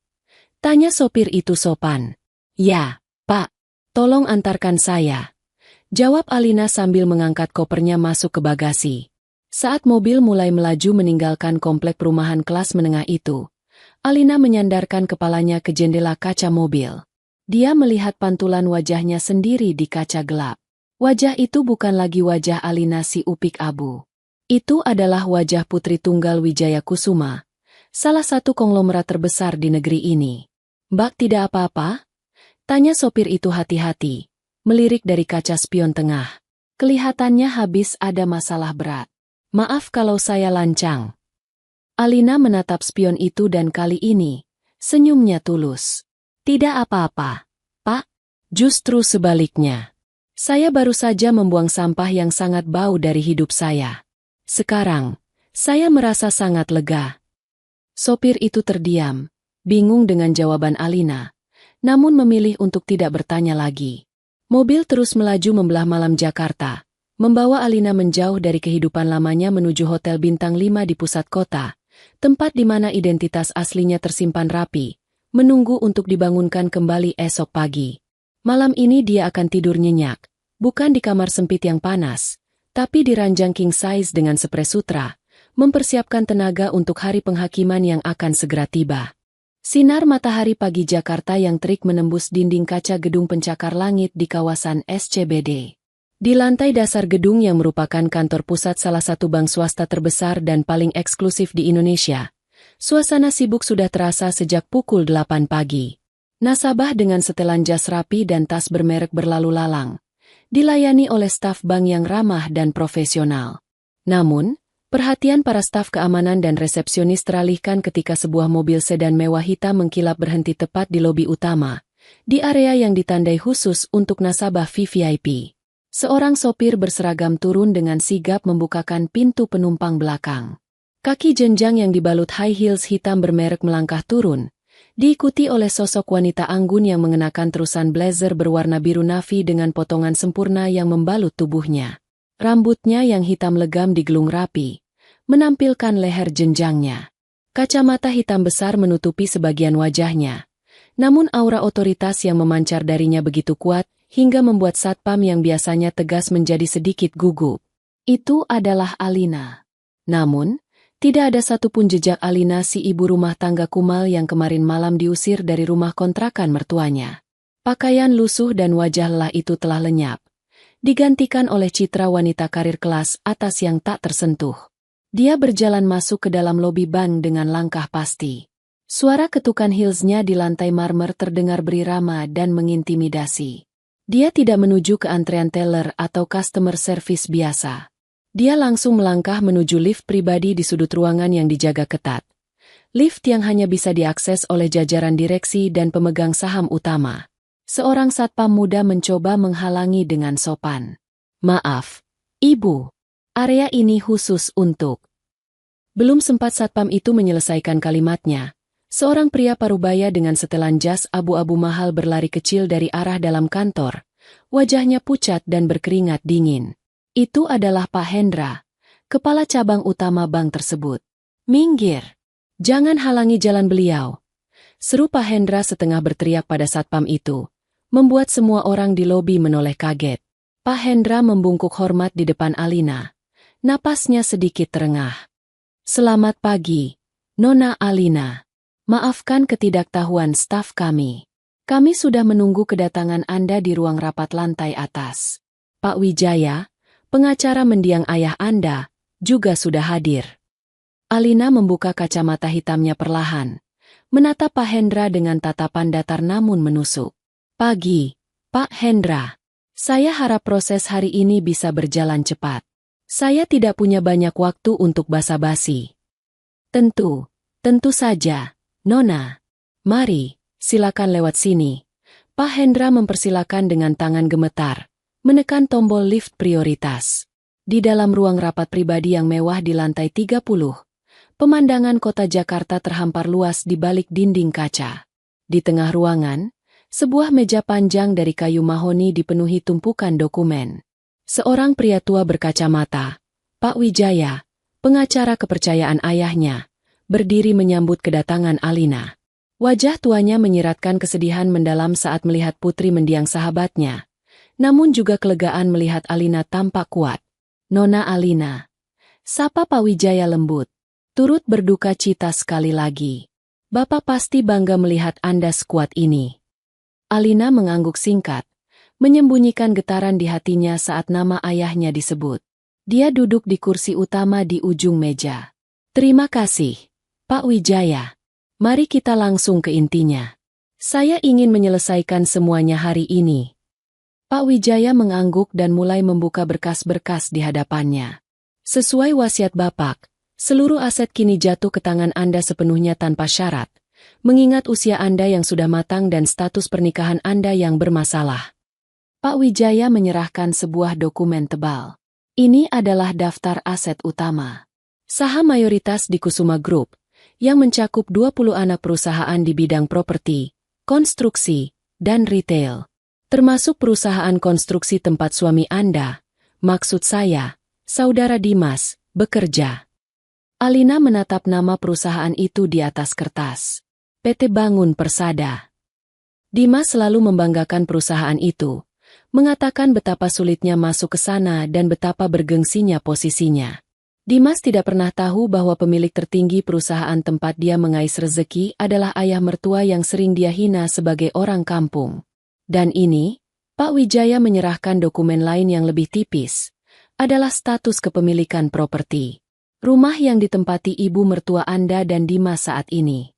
tanya sopir itu sopan. "Ya, Pak. Tolong antarkan saya," jawab Alina sambil mengangkat kopernya masuk ke bagasi. Saat mobil mulai melaju meninggalkan komplek perumahan kelas menengah itu, Alina menyandarkan kepalanya ke jendela kaca mobil. Dia melihat pantulan wajahnya sendiri di kaca gelap. Wajah itu bukan lagi wajah Alina si upik abu. Itu adalah wajah Putri Tunggal Wijaya Kusuma, salah satu konglomerat terbesar di negeri ini. "Mbak tidak apa-apa?" tanya sopir itu hati-hati, melirik dari kaca spion tengah. Kelihatannya habis ada masalah berat. "Maaf kalau saya lancang." Alina menatap spion itu dan kali ini, senyumnya tulus. "Tidak apa-apa, Pak. Justru sebaliknya. Saya baru saja membuang sampah yang sangat bau dari hidup saya. Sekarang, saya merasa sangat lega." Sopir itu terdiam, bingung dengan jawaban Alina, namun memilih untuk tidak bertanya lagi. Mobil terus melaju membelah malam Jakarta, membawa Alina menjauh dari kehidupan lamanya menuju hotel bintang 5 di pusat kota, tempat di mana identitas aslinya tersimpan rapi, menunggu untuk dibangunkan kembali esok pagi. Malam ini dia akan tidur nyenyak, bukan di kamar sempit yang panas, tapi di ranjang king size dengan spray sutra, mempersiapkan tenaga untuk hari penghakiman yang akan segera tiba. Sinar matahari pagi Jakarta yang terik menembus dinding kaca gedung pencakar langit di kawasan SCBD. Di lantai dasar gedung yang merupakan kantor pusat salah satu bank swasta terbesar dan paling eksklusif di Indonesia, suasana sibuk sudah terasa sejak pukul 8 pagi. Nasabah dengan setelan jas rapi dan tas bermerek berlalu lalang, dilayani oleh staf bank yang ramah dan profesional. Namun, perhatian para staf keamanan dan resepsionis teralihkan ketika sebuah mobil sedan mewah hitam mengkilap berhenti tepat di lobi utama, di area yang ditandai khusus untuk nasabah VVIP. Seorang sopir berseragam turun dengan sigap membukakan pintu penumpang belakang. Kaki jenjang yang dibalut high heels hitam bermerek melangkah turun, diikuti oleh sosok wanita anggun yang mengenakan terusan blazer berwarna biru navy dengan potongan sempurna yang membalut tubuhnya. Rambutnya yang hitam legam digelung rapi, menampilkan leher jenjangnya. Kacamata hitam besar menutupi sebagian wajahnya, namun aura otoritas yang memancar darinya begitu kuat, hingga membuat satpam yang biasanya tegas menjadi sedikit gugup. Itu adalah Alina. Namun, tidak ada satupun jejak Alina si ibu rumah tangga kumal yang kemarin malam diusir dari rumah kontrakan mertuanya. Pakaian lusuh dan wajah lelah itu telah lenyap, digantikan oleh citra wanita karir kelas atas yang tak tersentuh. Dia berjalan masuk ke dalam lobi bank dengan langkah pasti. Suara ketukan heelsnya di lantai marmer terdengar berirama dan mengintimidasi. Dia tidak menuju ke antrean teller atau customer service biasa. Dia langsung melangkah menuju lift pribadi di sudut ruangan yang dijaga ketat. Lift yang hanya bisa diakses oleh jajaran direksi dan pemegang saham utama. Seorang satpam muda mencoba menghalangi dengan sopan. "Maaf, Ibu. Area ini khusus untuk..." Belum sempat satpam itu menyelesaikan kalimatnya, seorang pria parubaya dengan setelan jas abu-abu mahal berlari kecil dari arah dalam kantor. Wajahnya pucat dan berkeringat dingin. Itu adalah Pak Hendra, kepala cabang utama bank tersebut. "Minggir! Jangan halangi jalan beliau," seru Pak Hendra setengah berteriak pada satpam itu, membuat semua orang di lobi menoleh kaget. Pak Hendra membungkuk hormat di depan Alina. Napasnya sedikit terengah. "Selamat pagi, Nona Alina. Maafkan ketidaktahuan staf kami. Kami sudah menunggu kedatangan Anda di ruang rapat lantai atas. Pak Wijaya, pengacara mendiang ayah Anda, juga sudah hadir." Alina membuka kacamata hitamnya perlahan, menatap Pak Hendra dengan tatapan datar namun menusuk. "Pagi, Pak Hendra. Saya harap proses hari ini bisa berjalan cepat. Saya tidak punya banyak waktu untuk basa-basi." Tentu saja, Nona. Mari, silakan lewat sini." Pak Hendra mempersilakan dengan tangan gemetar, menekan tombol lift prioritas. Di dalam ruang rapat pribadi yang mewah di lantai 30, pemandangan kota Jakarta terhampar luas di balik dinding kaca. Di tengah ruangan, sebuah meja panjang dari kayu mahoni dipenuhi tumpukan dokumen. Seorang pria tua berkacamata, Pak Wijaya, pengacara kepercayaan ayahnya, berdiri menyambut kedatangan Alina. Wajah tuanya menyiratkan kesedihan mendalam saat melihat putri mendiang sahabatnya, namun juga kelegaan melihat Alina tampak kuat. "Nona Alina," sapa Pak Wijaya lembut, "turut berduka cita sekali lagi. Bapak pasti bangga melihat Anda sekuat ini." Alina mengangguk singkat, menyembunyikan getaran di hatinya saat nama ayahnya disebut. Dia duduk di kursi utama di ujung meja. "Terima kasih, Pak Wijaya. Mari kita langsung ke intinya. Saya ingin menyelesaikan semuanya hari ini." Pak Wijaya mengangguk dan mulai membuka berkas-berkas di hadapannya. "Sesuai wasiat Bapak, seluruh aset kini jatuh ke tangan Anda sepenuhnya tanpa syarat, mengingat usia Anda yang sudah matang dan status pernikahan Anda yang bermasalah." Pak Wijaya menyerahkan sebuah dokumen tebal. Ini adalah daftar aset utama. Saham mayoritas di Kusuma Group, yang mencakup 20 anak perusahaan di bidang properti, konstruksi, dan retail. Termasuk perusahaan konstruksi tempat suami Anda, maksud saya, Saudara Dimas, bekerja. Alina menatap nama perusahaan itu di atas kertas. PT Bangun Persada. Dimas selalu membanggakan perusahaan itu, mengatakan betapa sulitnya masuk ke sana dan betapa bergengsinya posisinya. Dimas tidak pernah tahu bahwa pemilik tertinggi perusahaan tempat dia mengais rezeki adalah ayah mertua yang sering dia hina sebagai orang kampung. Dan ini, Pak Wijaya menyerahkan dokumen lain yang lebih tipis, adalah status kepemilikan properti. Rumah yang ditempati ibu mertua Anda dan Dimas saat ini.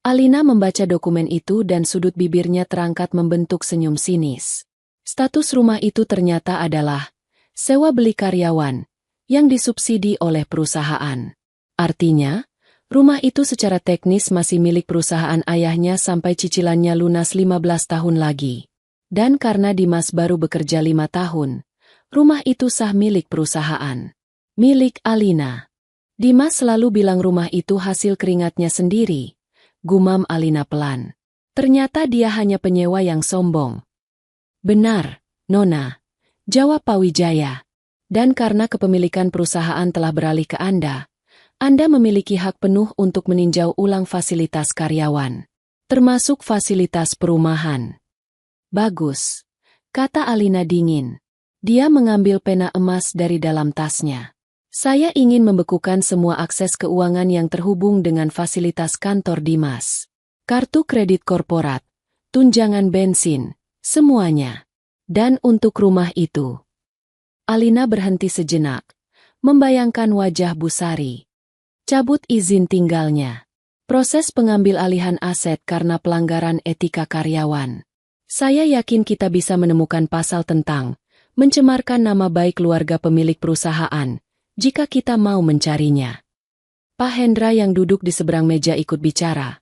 Alina membaca dokumen itu dan sudut bibirnya terangkat membentuk senyum sinis. Status rumah itu ternyata adalah sewa beli karyawan, yang disubsidi oleh perusahaan. Artinya, rumah itu secara teknis masih milik perusahaan ayahnya sampai cicilannya lunas 15 tahun lagi. Dan karena Dimas baru bekerja 5 tahun, rumah itu sah milik perusahaan. Milik Alina. Dimas selalu bilang rumah itu hasil keringatnya sendiri, gumam Alina pelan. Ternyata dia hanya penyewa yang sombong. "Benar, Nona," jawab Pak Wijaya. "Dan karena kepemilikan perusahaan telah beralih ke Anda memiliki hak penuh untuk meninjau ulang fasilitas karyawan, termasuk fasilitas perumahan." "Bagus," kata Alina dingin. Dia mengambil pena emas dari dalam tasnya. "Saya ingin membekukan semua akses keuangan yang terhubung dengan fasilitas kantor Dimas. Kartu kredit korporat, tunjangan bensin, semuanya. Dan untuk rumah itu." Alina berhenti sejenak, membayangkan wajah Bu Sari. "Cabut izin tinggalnya. Proses pengambil alihan aset karena pelanggaran etika karyawan. Saya yakin kita bisa menemukan pasal tentang mencemarkan nama baik keluarga pemilik perusahaan, jika kita mau mencarinya." Pak Hendra yang duduk di seberang meja ikut bicara.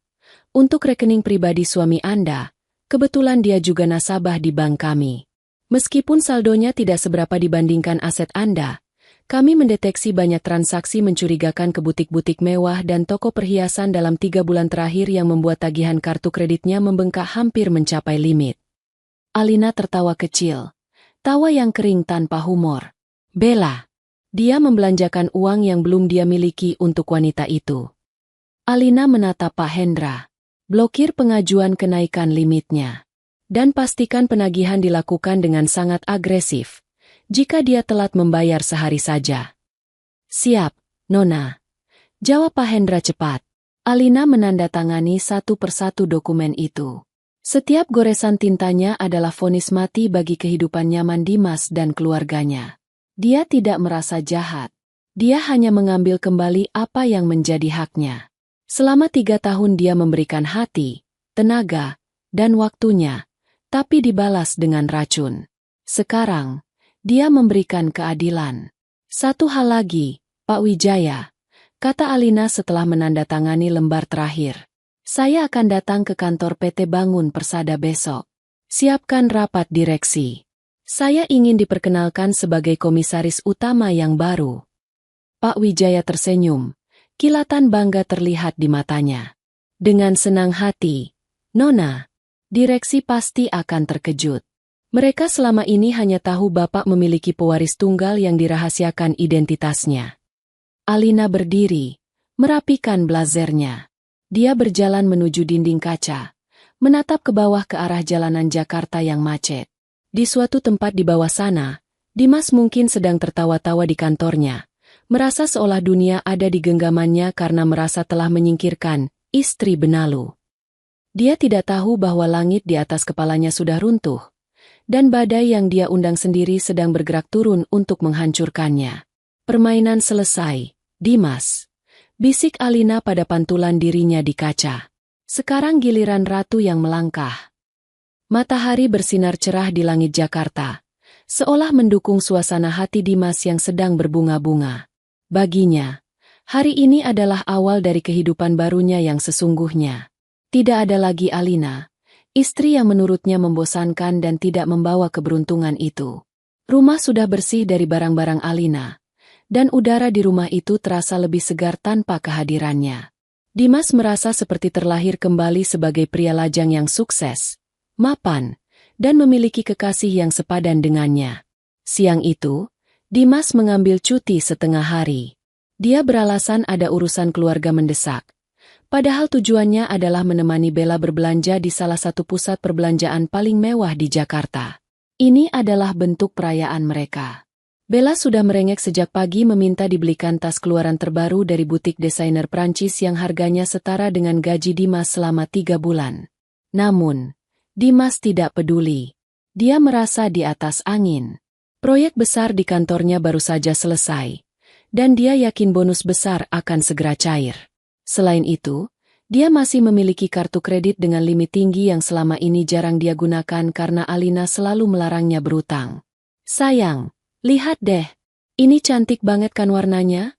Untuk rekening pribadi suami Anda, kebetulan dia juga nasabah di bank kami. Meskipun saldonya tidak seberapa dibandingkan aset Anda, kami mendeteksi banyak transaksi mencurigakan ke butik-butik mewah dan toko perhiasan dalam 3 bulan terakhir yang membuat tagihan kartu kreditnya membengkak hampir mencapai limit. Alina tertawa kecil. Tawa yang kering tanpa humor. Bella. Dia membelanjakan uang yang belum dia miliki untuk wanita itu. Alina menatap Pak Hendra. Blokir pengajuan kenaikan limitnya. Dan pastikan penagihan dilakukan dengan sangat agresif. Jika dia telat membayar sehari saja. Siap, Nona. Jawab Pak Hendra cepat. Alina menandatangani satu persatu dokumen itu. Setiap goresan tintanya adalah vonis mati bagi kehidupan nyaman Dimas dan keluarganya. Dia tidak merasa jahat. Dia hanya mengambil kembali apa yang menjadi haknya. Selama 3 tahun dia memberikan hati, tenaga, dan waktunya, tapi dibalas dengan racun. Sekarang, dia memberikan keadilan. Satu hal lagi, Pak Wijaya, kata Alina setelah menandatangani lembar terakhir. Saya akan datang ke kantor PT Bangun Persada besok. Siapkan rapat direksi. Saya ingin diperkenalkan sebagai komisaris utama yang baru. Pak Wijaya tersenyum. Kilatan bangga terlihat di matanya. Dengan senang hati, Nona, direksi pasti akan terkejut. Mereka selama ini hanya tahu Bapak memiliki pewaris tunggal yang dirahasiakan identitasnya. Alina berdiri, merapikan blazernya. Dia berjalan menuju dinding kaca, menatap ke bawah ke arah jalanan Jakarta yang macet. Di suatu tempat di bawah sana, Dimas mungkin sedang tertawa-tawa di kantornya, merasa seolah dunia ada di genggamannya karena merasa telah menyingkirkan istri benalu. Dia tidak tahu bahwa langit di atas kepalanya sudah runtuh, dan badai yang dia undang sendiri sedang bergerak turun untuk menghancurkannya. Permainan selesai, Dimas. Bisik Alina pada pantulan dirinya di kaca. Sekarang giliran ratu yang melangkah. Matahari bersinar cerah di langit Jakarta, seolah mendukung suasana hati Dimas yang sedang berbunga-bunga. Baginya, hari ini adalah awal dari kehidupan barunya yang sesungguhnya. Tidak ada lagi Alina, istri yang menurutnya membosankan dan tidak membawa keberuntungan itu. Rumah sudah bersih dari barang-barang Alina, dan udara di rumah itu terasa lebih segar tanpa kehadirannya. Dimas merasa seperti terlahir kembali sebagai pria lajang yang sukses, mapan, dan memiliki kekasih yang sepadan dengannya. Siang itu, Dimas mengambil cuti setengah hari. Dia beralasan ada urusan keluarga mendesak. Padahal tujuannya adalah menemani Bella berbelanja di salah satu pusat perbelanjaan paling mewah di Jakarta. Ini adalah bentuk perayaan mereka. Bella sudah merengek sejak pagi meminta dibelikan tas keluaran terbaru dari butik desainer Prancis yang harganya setara dengan gaji Dimas selama 3 bulan. Namun, Dimas tidak peduli. Dia merasa di atas angin. Proyek besar di kantornya baru saja selesai, dan dia yakin bonus besar akan segera cair. Selain itu, dia masih memiliki kartu kredit dengan limit tinggi yang selama ini jarang dia gunakan karena Alina selalu melarangnya berutang. Sayang, lihat deh, ini cantik banget kan warnanya?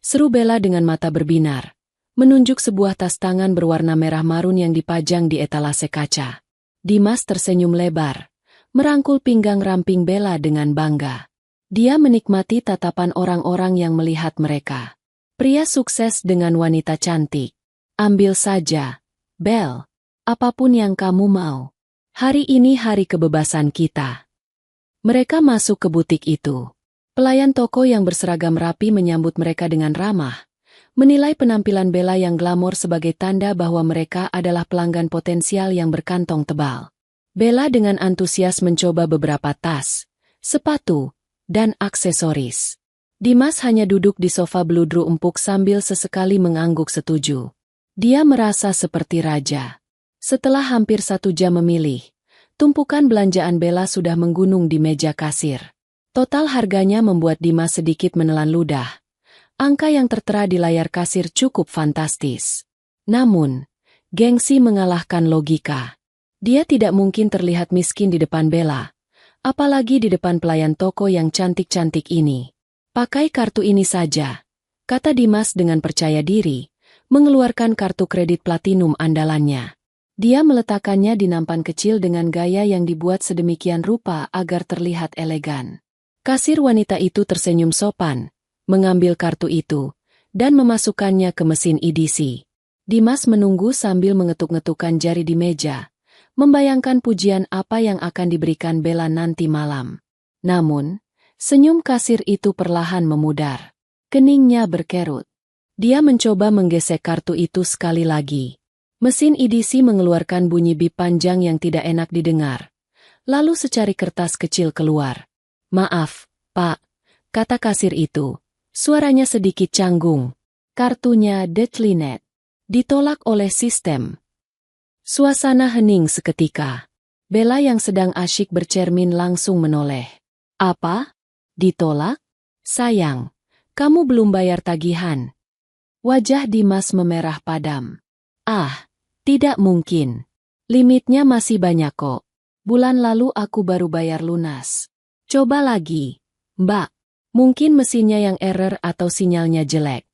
Seru Bella dengan mata berbinar, menunjuk sebuah tas tangan berwarna merah marun yang dipajang di etalase kaca. Dimas tersenyum lebar, merangkul pinggang ramping Bella dengan bangga. Dia menikmati tatapan orang-orang yang melihat mereka. Pria sukses dengan wanita cantik. Ambil saja, Belle. Apapun yang kamu mau. Hari ini hari kebebasan kita. Mereka masuk ke butik itu. Pelayan toko yang berseragam rapi menyambut mereka dengan ramah, menilai penampilan Bella yang glamor sebagai tanda bahwa mereka adalah pelanggan potensial yang berkantong tebal. Bella dengan antusias mencoba beberapa tas, sepatu, dan aksesoris. Dimas hanya duduk di sofa beludru empuk sambil sesekali mengangguk setuju. Dia merasa seperti raja. Setelah hampir 1 jam memilih, tumpukan belanjaan Bella sudah menggunung di meja kasir. Total harganya membuat Dimas sedikit menelan ludah. Angka yang tertera di layar kasir cukup fantastis. Namun, gengsi mengalahkan logika. Dia tidak mungkin terlihat miskin di depan Bella, apalagi di depan pelayan toko yang cantik-cantik ini. Pakai kartu ini saja. kata Dimas dengan percaya diri, mengeluarkan kartu kredit platinum andalannya. Dia meletakkannya di nampan kecil dengan gaya yang dibuat sedemikian rupa agar terlihat elegan. Kasir wanita itu tersenyum sopan, mengambil kartu itu, dan memasukkannya ke mesin EDC. Dimas menunggu sambil mengetuk-ngetukkan jari di meja, membayangkan pujian apa yang akan diberikan Bella nanti malam. Namun, senyum kasir itu perlahan memudar. Keningnya berkerut. Dia mencoba menggesek kartu itu sekali lagi. Mesin EDC mengeluarkan bunyi bip panjang yang tidak enak didengar. Lalu secari kertas kecil keluar. "Maaf, Pak," kata kasir itu. Suaranya sedikit canggung. "Kartunya declined. Ditolak oleh sistem." Suasana hening seketika. Bella yang sedang asyik bercermin langsung menoleh. "Apa? Ditolak? Sayang, kamu belum bayar tagihan." Wajah Dimas memerah padam. "Ah, tidak mungkin. Limitnya masih banyak kok. Bulan lalu aku baru bayar lunas." "Coba lagi, Mbak. Mungkin mesinnya yang error atau sinyalnya jelek."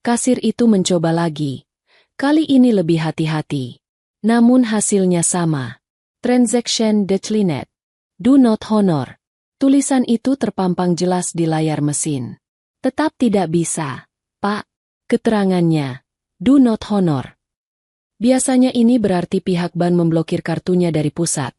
Kasir itu mencoba lagi. Kali ini lebih hati-hati. Namun hasilnya sama. "Transaction declined. Do not honor." Tulisan itu terpampang jelas di layar mesin. "Tetap tidak bisa, Pak." Keterangannya, "Do not honor." Biasanya ini berarti pihak bank memblokir kartunya dari pusat.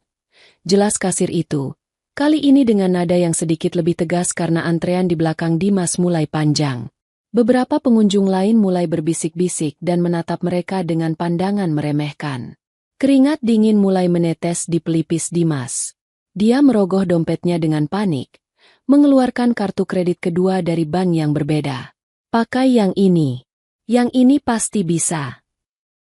Jelas kasir itu. Kali ini dengan nada yang sedikit lebih tegas karena antrean di belakang Dimas mulai panjang. Beberapa pengunjung lain mulai berbisik-bisik dan menatap mereka dengan pandangan meremehkan. Keringat dingin mulai menetes di pelipis Dimas. Dia merogoh dompetnya dengan panik, mengeluarkan kartu kredit kedua dari bank yang berbeda. "Pakai yang ini. Yang ini pasti bisa."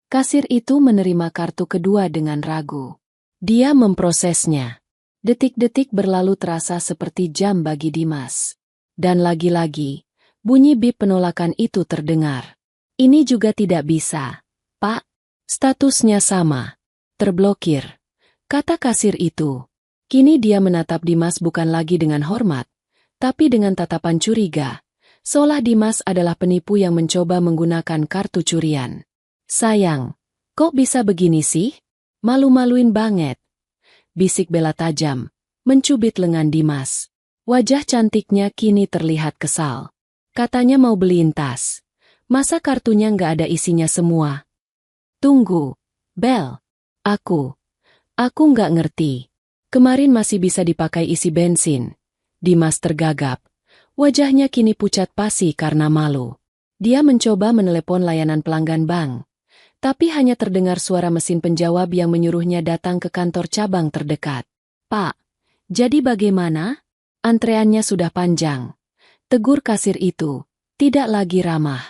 Kasir itu menerima kartu kedua dengan ragu. Dia memprosesnya. Detik-detik berlalu terasa seperti jam bagi Dimas. Dan lagi-lagi, bunyi bip penolakan itu terdengar. "Ini juga tidak bisa, Pak. Statusnya sama. Terblokir," kata kasir itu. Kini dia menatap Dimas bukan lagi dengan hormat, tapi dengan tatapan curiga, seolah Dimas adalah penipu yang mencoba menggunakan kartu curian. "Sayang, kok bisa begini sih? Malu-maluin banget," bisik Bella tajam, mencubit lengan Dimas. Wajah cantiknya kini terlihat kesal. Katanya mau beliin tas. Masa kartunya nggak ada isinya semua? "Tunggu, Bel. Aku nggak ngerti. Kemarin masih bisa dipakai isi bensin." Dimas tergagap. Wajahnya kini pucat pasi karena malu. Dia mencoba menelepon layanan pelanggan bank. Tapi hanya terdengar suara mesin penjawab yang menyuruhnya datang ke kantor cabang terdekat. "Pak, jadi bagaimana? Antreannya sudah panjang," tegur kasir itu, tidak lagi ramah.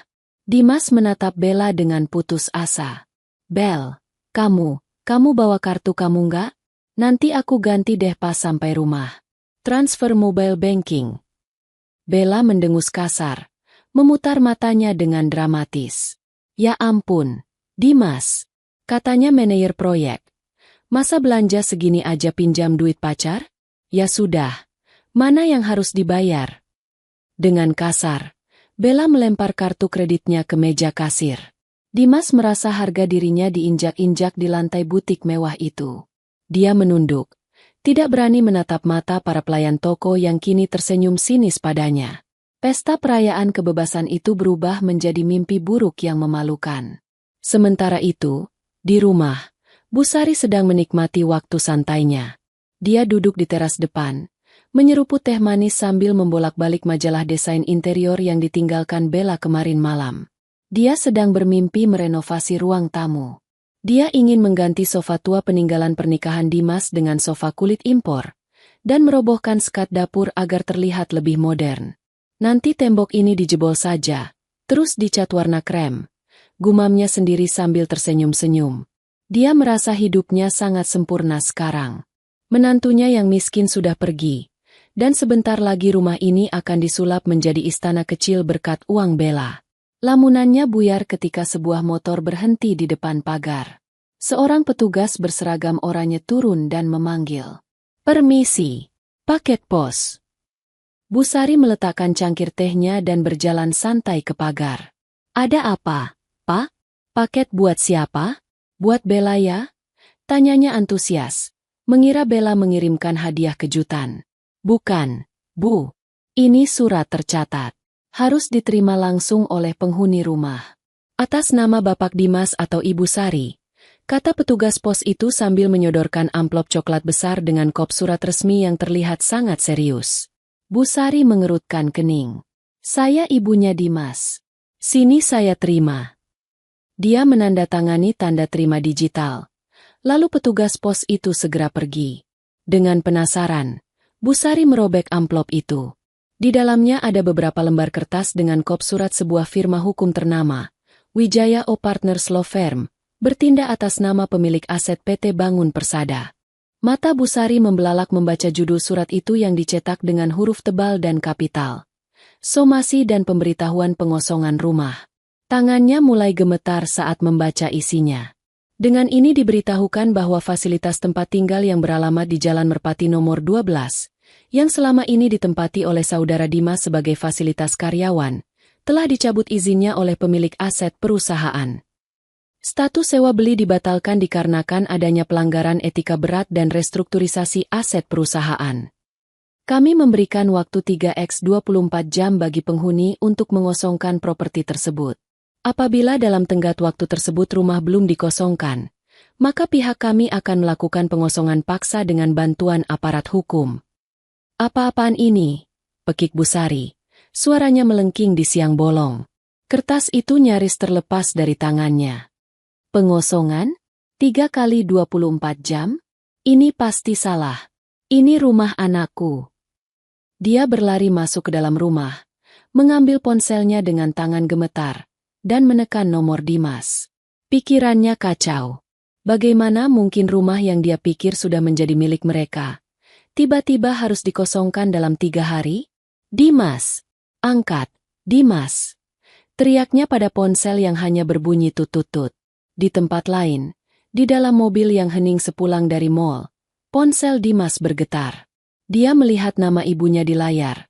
Dimas menatap Bella dengan putus asa. "Bel, kamu bawa kartu kamu nggak? Nanti aku ganti deh pas sampai rumah. Transfer mobile banking." Bella mendengus kasar, memutar matanya dengan dramatis. "Ya ampun, Dimas," katanya manajer proyek. "Masa belanja segini aja pinjam duit pacar? Ya sudah, mana yang harus dibayar?" Dengan kasar, Bella melempar kartu kreditnya ke meja kasir. Dimas merasa harga dirinya diinjak-injak di lantai butik mewah itu. Dia menunduk, tidak berani menatap mata para pelayan toko yang kini tersenyum sinis padanya. Pesta perayaan kebebasan itu berubah menjadi mimpi buruk yang memalukan. Sementara itu, di rumah, Bu Sari sedang menikmati waktu santainya. Dia duduk di teras depan, menyeruput teh manis sambil membolak-balik majalah desain interior yang ditinggalkan Bella kemarin malam. Dia sedang bermimpi merenovasi ruang tamu. Dia ingin mengganti sofa tua peninggalan pernikahan Dimas dengan sofa kulit impor, dan merobohkan sekat dapur agar terlihat lebih modern. "Nanti tembok ini dijebol saja, terus dicat warna krem," gumamnya sendiri sambil tersenyum-senyum. Dia merasa hidupnya sangat sempurna sekarang. Menantunya yang miskin sudah pergi, dan sebentar lagi rumah ini akan disulap menjadi istana kecil berkat uang Bella. Lamunannya buyar ketika sebuah motor berhenti di depan pagar. Seorang petugas berseragam oranye turun dan memanggil. "Permisi, paket pos." Bu Sari meletakkan cangkir tehnya dan berjalan santai ke pagar. Ada apa, Pak? Paket buat siapa? Buat Bella ya? Tanyanya antusias. Mengira Bella mengirimkan hadiah kejutan. Bukan, Bu. Ini surat tercatat. Harus diterima langsung oleh penghuni rumah. Atas nama Bapak Dimas atau Ibu Sari, kata petugas pos itu sambil menyodorkan amplop coklat besar dengan kop surat resmi yang terlihat sangat serius. Bu Sari mengerutkan kening. Saya ibunya Dimas. Sini saya terima. Dia menandatangani tanda terima digital. Lalu petugas pos itu segera pergi. Dengan penasaran, Bu Sari merobek amplop itu. Di dalamnya ada beberapa lembar kertas dengan kop surat sebuah firma hukum ternama, Wijaya O Partners Law Firm, bertindak atas nama pemilik aset PT Bangun Persada. Mata Bu Sari membelalak membaca judul surat itu yang dicetak dengan huruf tebal dan kapital. Somasi dan pemberitahuan pengosongan rumah. Tangannya mulai gemetar saat membaca isinya. Dengan ini diberitahukan bahwa fasilitas tempat tinggal yang beralamat di Jalan Merpati nomor 12, yang selama ini ditempati oleh saudara Dimas sebagai fasilitas karyawan, telah dicabut izinnya oleh pemilik aset perusahaan. Status sewa beli dibatalkan dikarenakan adanya pelanggaran etika berat dan restrukturisasi aset perusahaan. Kami memberikan waktu 3x24 jam bagi penghuni untuk mengosongkan properti tersebut. Apabila dalam tenggat waktu tersebut rumah belum dikosongkan, maka pihak kami akan melakukan pengosongan paksa dengan bantuan aparat hukum. Apa-apaan ini? Pekik Bu Sari. Suaranya melengking di siang bolong. Kertas itu nyaris terlepas dari tangannya. Pengosongan? 3 kali 24 jam? Ini pasti salah. Ini rumah anakku. Dia berlari masuk ke dalam rumah, mengambil ponselnya dengan tangan gemetar, dan menekan nomor Dimas. Pikirannya kacau. Bagaimana mungkin rumah yang dia pikir sudah menjadi milik mereka, tiba-tiba harus dikosongkan dalam 3 hari? Dimas! Angkat! Dimas! Teriaknya pada ponsel yang hanya berbunyi tut-tut-tut. Di tempat lain, di dalam mobil yang hening sepulang dari mall, ponsel Dimas bergetar. Dia melihat nama ibunya di layar,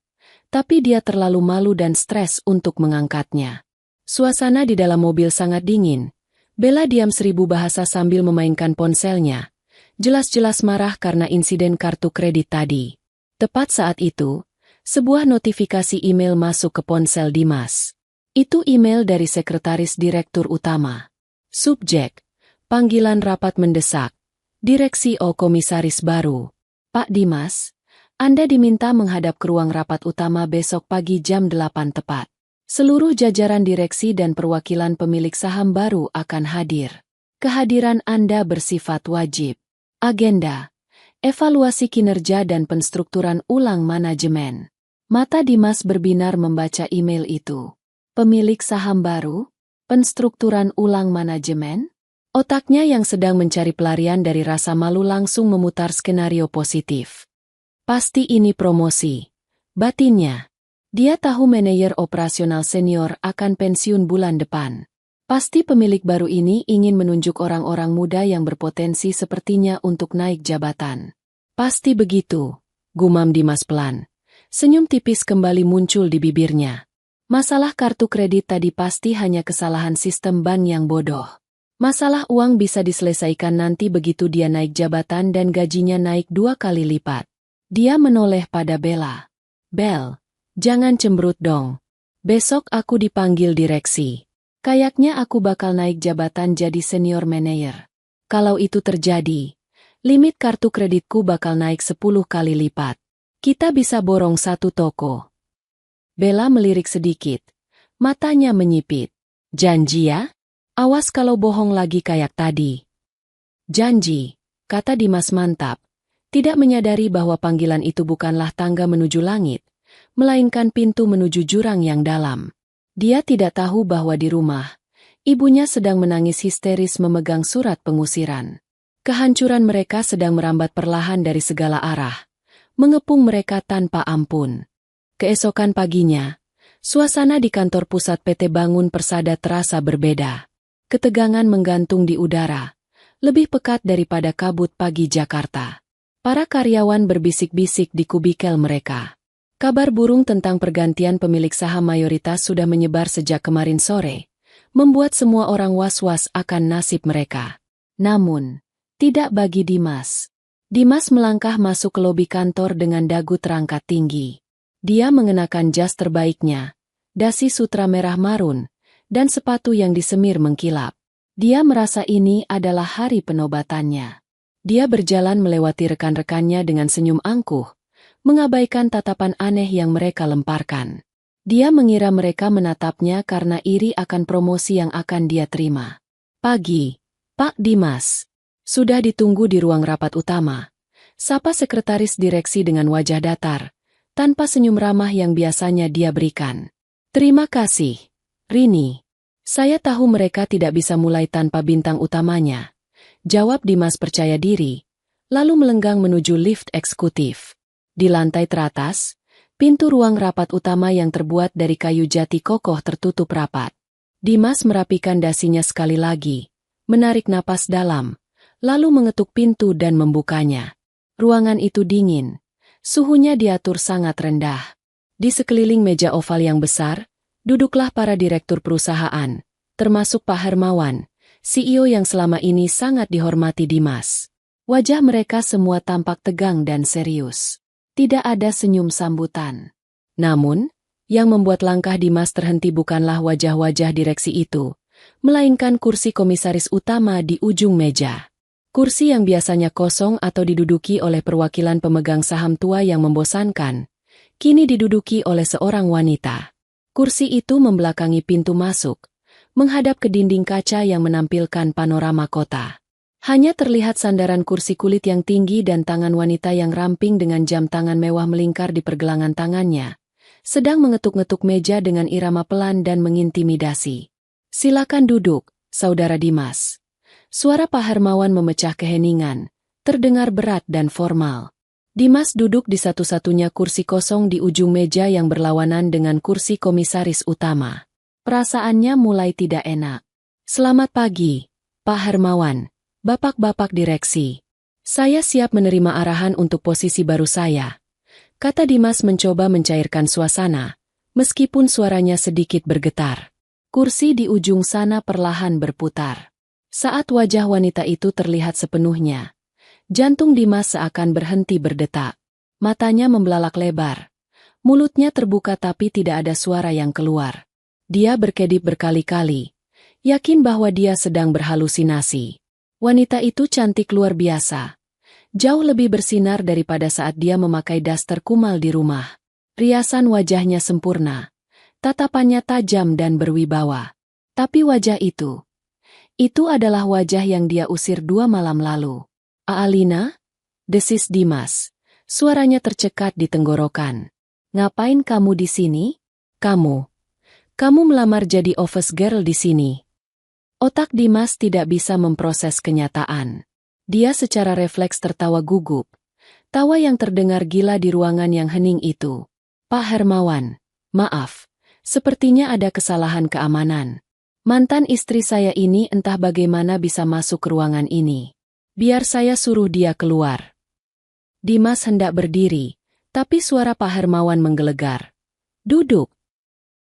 tapi dia terlalu malu dan stres untuk mengangkatnya. Suasana di dalam mobil sangat dingin. Bella diam 1000 bahasa sambil memainkan ponselnya. Jelas-jelas marah karena insiden kartu kredit tadi. Tepat saat itu, sebuah notifikasi email masuk ke ponsel Dimas. Itu email dari sekretaris direktur utama. Subjek, panggilan rapat mendesak. Direksi O Komisaris baru. Pak Dimas, Anda diminta menghadap ke ruang rapat utama besok pagi jam 8 tepat. Seluruh jajaran direksi dan perwakilan pemilik saham baru akan hadir. Kehadiran Anda bersifat wajib. Agenda, evaluasi kinerja dan penstrukturan ulang manajemen. Mata Dimas berbinar membaca email itu. Pemilik saham baru? Penstrukturan ulang manajemen? Otaknya yang sedang mencari pelarian dari rasa malu langsung memutar skenario positif. Pasti ini promosi. Batinnya. Dia tahu manajer operasional senior akan pensiun bulan depan. Pasti pemilik baru ini ingin menunjuk orang-orang muda yang berpotensi sepertinya untuk naik jabatan. Pasti begitu, gumam Dimas pelan. Senyum tipis kembali muncul di bibirnya. Masalah kartu kredit tadi pasti hanya kesalahan sistem bank yang bodoh. Masalah uang bisa diselesaikan nanti begitu dia naik jabatan dan gajinya naik 2 kali lipat. Dia menoleh pada Bella. Bel, jangan cemberut dong. Besok aku dipanggil direksi. Kayaknya aku bakal naik jabatan jadi senior manager. Kalau itu terjadi, limit kartu kreditku bakal naik 10 kali lipat. Kita bisa borong 1 toko. Bella melirik sedikit. Matanya menyipit. Janji ya? Awas kalau bohong lagi kayak tadi. Janji, kata Dimas mantap. Tidak menyadari bahwa panggilan itu bukanlah tangga menuju langit, melainkan pintu menuju jurang yang dalam. Dia tidak tahu bahwa di rumah, ibunya sedang menangis histeris memegang surat pengusiran. Kehancuran mereka sedang merambat perlahan dari segala arah, mengepung mereka tanpa ampun. Keesokan paginya, suasana di kantor pusat PT Bangun Persada terasa berbeda. Ketegangan menggantung di udara, lebih pekat daripada kabut pagi Jakarta. Para karyawan berbisik-bisik di kubikel mereka. Kabar burung tentang pergantian pemilik saham mayoritas sudah menyebar sejak kemarin sore, membuat semua orang was-was akan nasib mereka. Namun, tidak bagi Dimas. Dimas melangkah masuk ke lobi kantor dengan dagu terangkat tinggi. Dia mengenakan jas terbaiknya, dasi sutra merah marun, dan sepatu yang disemir mengkilap. Dia merasa ini adalah hari penobatannya. Dia berjalan melewati rekan-rekannya dengan senyum angkuh, mengabaikan tatapan aneh yang mereka lemparkan. Dia mengira mereka menatapnya karena iri akan promosi yang akan dia terima. Pagi, Pak Dimas. Sudah ditunggu di ruang rapat utama. Sapa sekretaris direksi dengan wajah datar, tanpa senyum ramah yang biasanya dia berikan. Terima kasih, Rini. Saya tahu mereka tidak bisa mulai tanpa bintang utamanya. Jawab Dimas percaya diri, lalu melenggang menuju lift eksekutif. Di lantai teratas, pintu ruang rapat utama yang terbuat dari kayu jati kokoh tertutup rapat. Dimas merapikan dasinya sekali lagi, menarik napas dalam, lalu mengetuk pintu dan membukanya. Ruangan itu dingin, suhunya diatur sangat rendah. Di sekeliling meja oval yang besar, duduklah para direktur perusahaan, termasuk Pak Hermawan, CEO yang selama ini sangat dihormati Dimas. Wajah mereka semua tampak tegang dan serius. Tidak ada senyum sambutan. Namun, yang membuat langkah Dimas terhenti bukanlah wajah-wajah direksi itu, melainkan kursi komisaris utama di ujung meja. Kursi yang biasanya kosong atau diduduki oleh perwakilan pemegang saham tua yang membosankan, kini diduduki oleh seorang wanita. Kursi itu membelakangi pintu masuk, menghadap ke dinding kaca yang menampilkan panorama kota. Hanya terlihat sandaran kursi kulit yang tinggi dan tangan wanita yang ramping dengan jam tangan mewah melingkar di pergelangan tangannya, sedang mengetuk-ngetuk meja dengan irama pelan dan mengintimidasi. Silakan duduk, Saudara Dimas. Suara Pak Hermawan memecah keheningan, terdengar berat dan formal. Dimas duduk di satu-satunya kursi kosong di ujung meja yang berlawanan dengan kursi komisaris utama. Perasaannya mulai tidak enak. Selamat pagi, Pak Hermawan, Bapak-bapak direksi. Saya siap menerima arahan untuk posisi baru saya, kata Dimas mencoba mencairkan suasana, meskipun suaranya sedikit bergetar. Kursi di ujung sana perlahan berputar. Saat wajah wanita itu terlihat sepenuhnya, jantung Dimas seakan berhenti berdetak. Matanya membelalak lebar. Mulutnya terbuka tapi tidak ada suara yang keluar. Dia berkedip berkali-kali, yakin bahwa dia sedang berhalusinasi. Wanita itu cantik luar biasa. Jauh lebih bersinar daripada saat dia memakai daster kumal di rumah. Riasan wajahnya sempurna. Tatapannya tajam dan berwibawa. Tapi wajah itu adalah wajah yang dia usir 2 malam lalu. Alina? Desis Dimas. Suaranya tercekat di tenggorokan. Ngapain kamu di sini? Kamu melamar jadi office girl di sini. Otak Dimas tidak bisa memproses kenyataan. Dia secara refleks tertawa gugup. Tawa yang terdengar gila di ruangan yang hening itu. Pak Hermawan, maaf. Sepertinya ada kesalahan keamanan. Mantan istri saya ini entah bagaimana bisa masuk ke ruangan ini. Biar saya suruh dia keluar. Dimas hendak berdiri, tapi suara Pak Hermawan menggelegar. Duduk.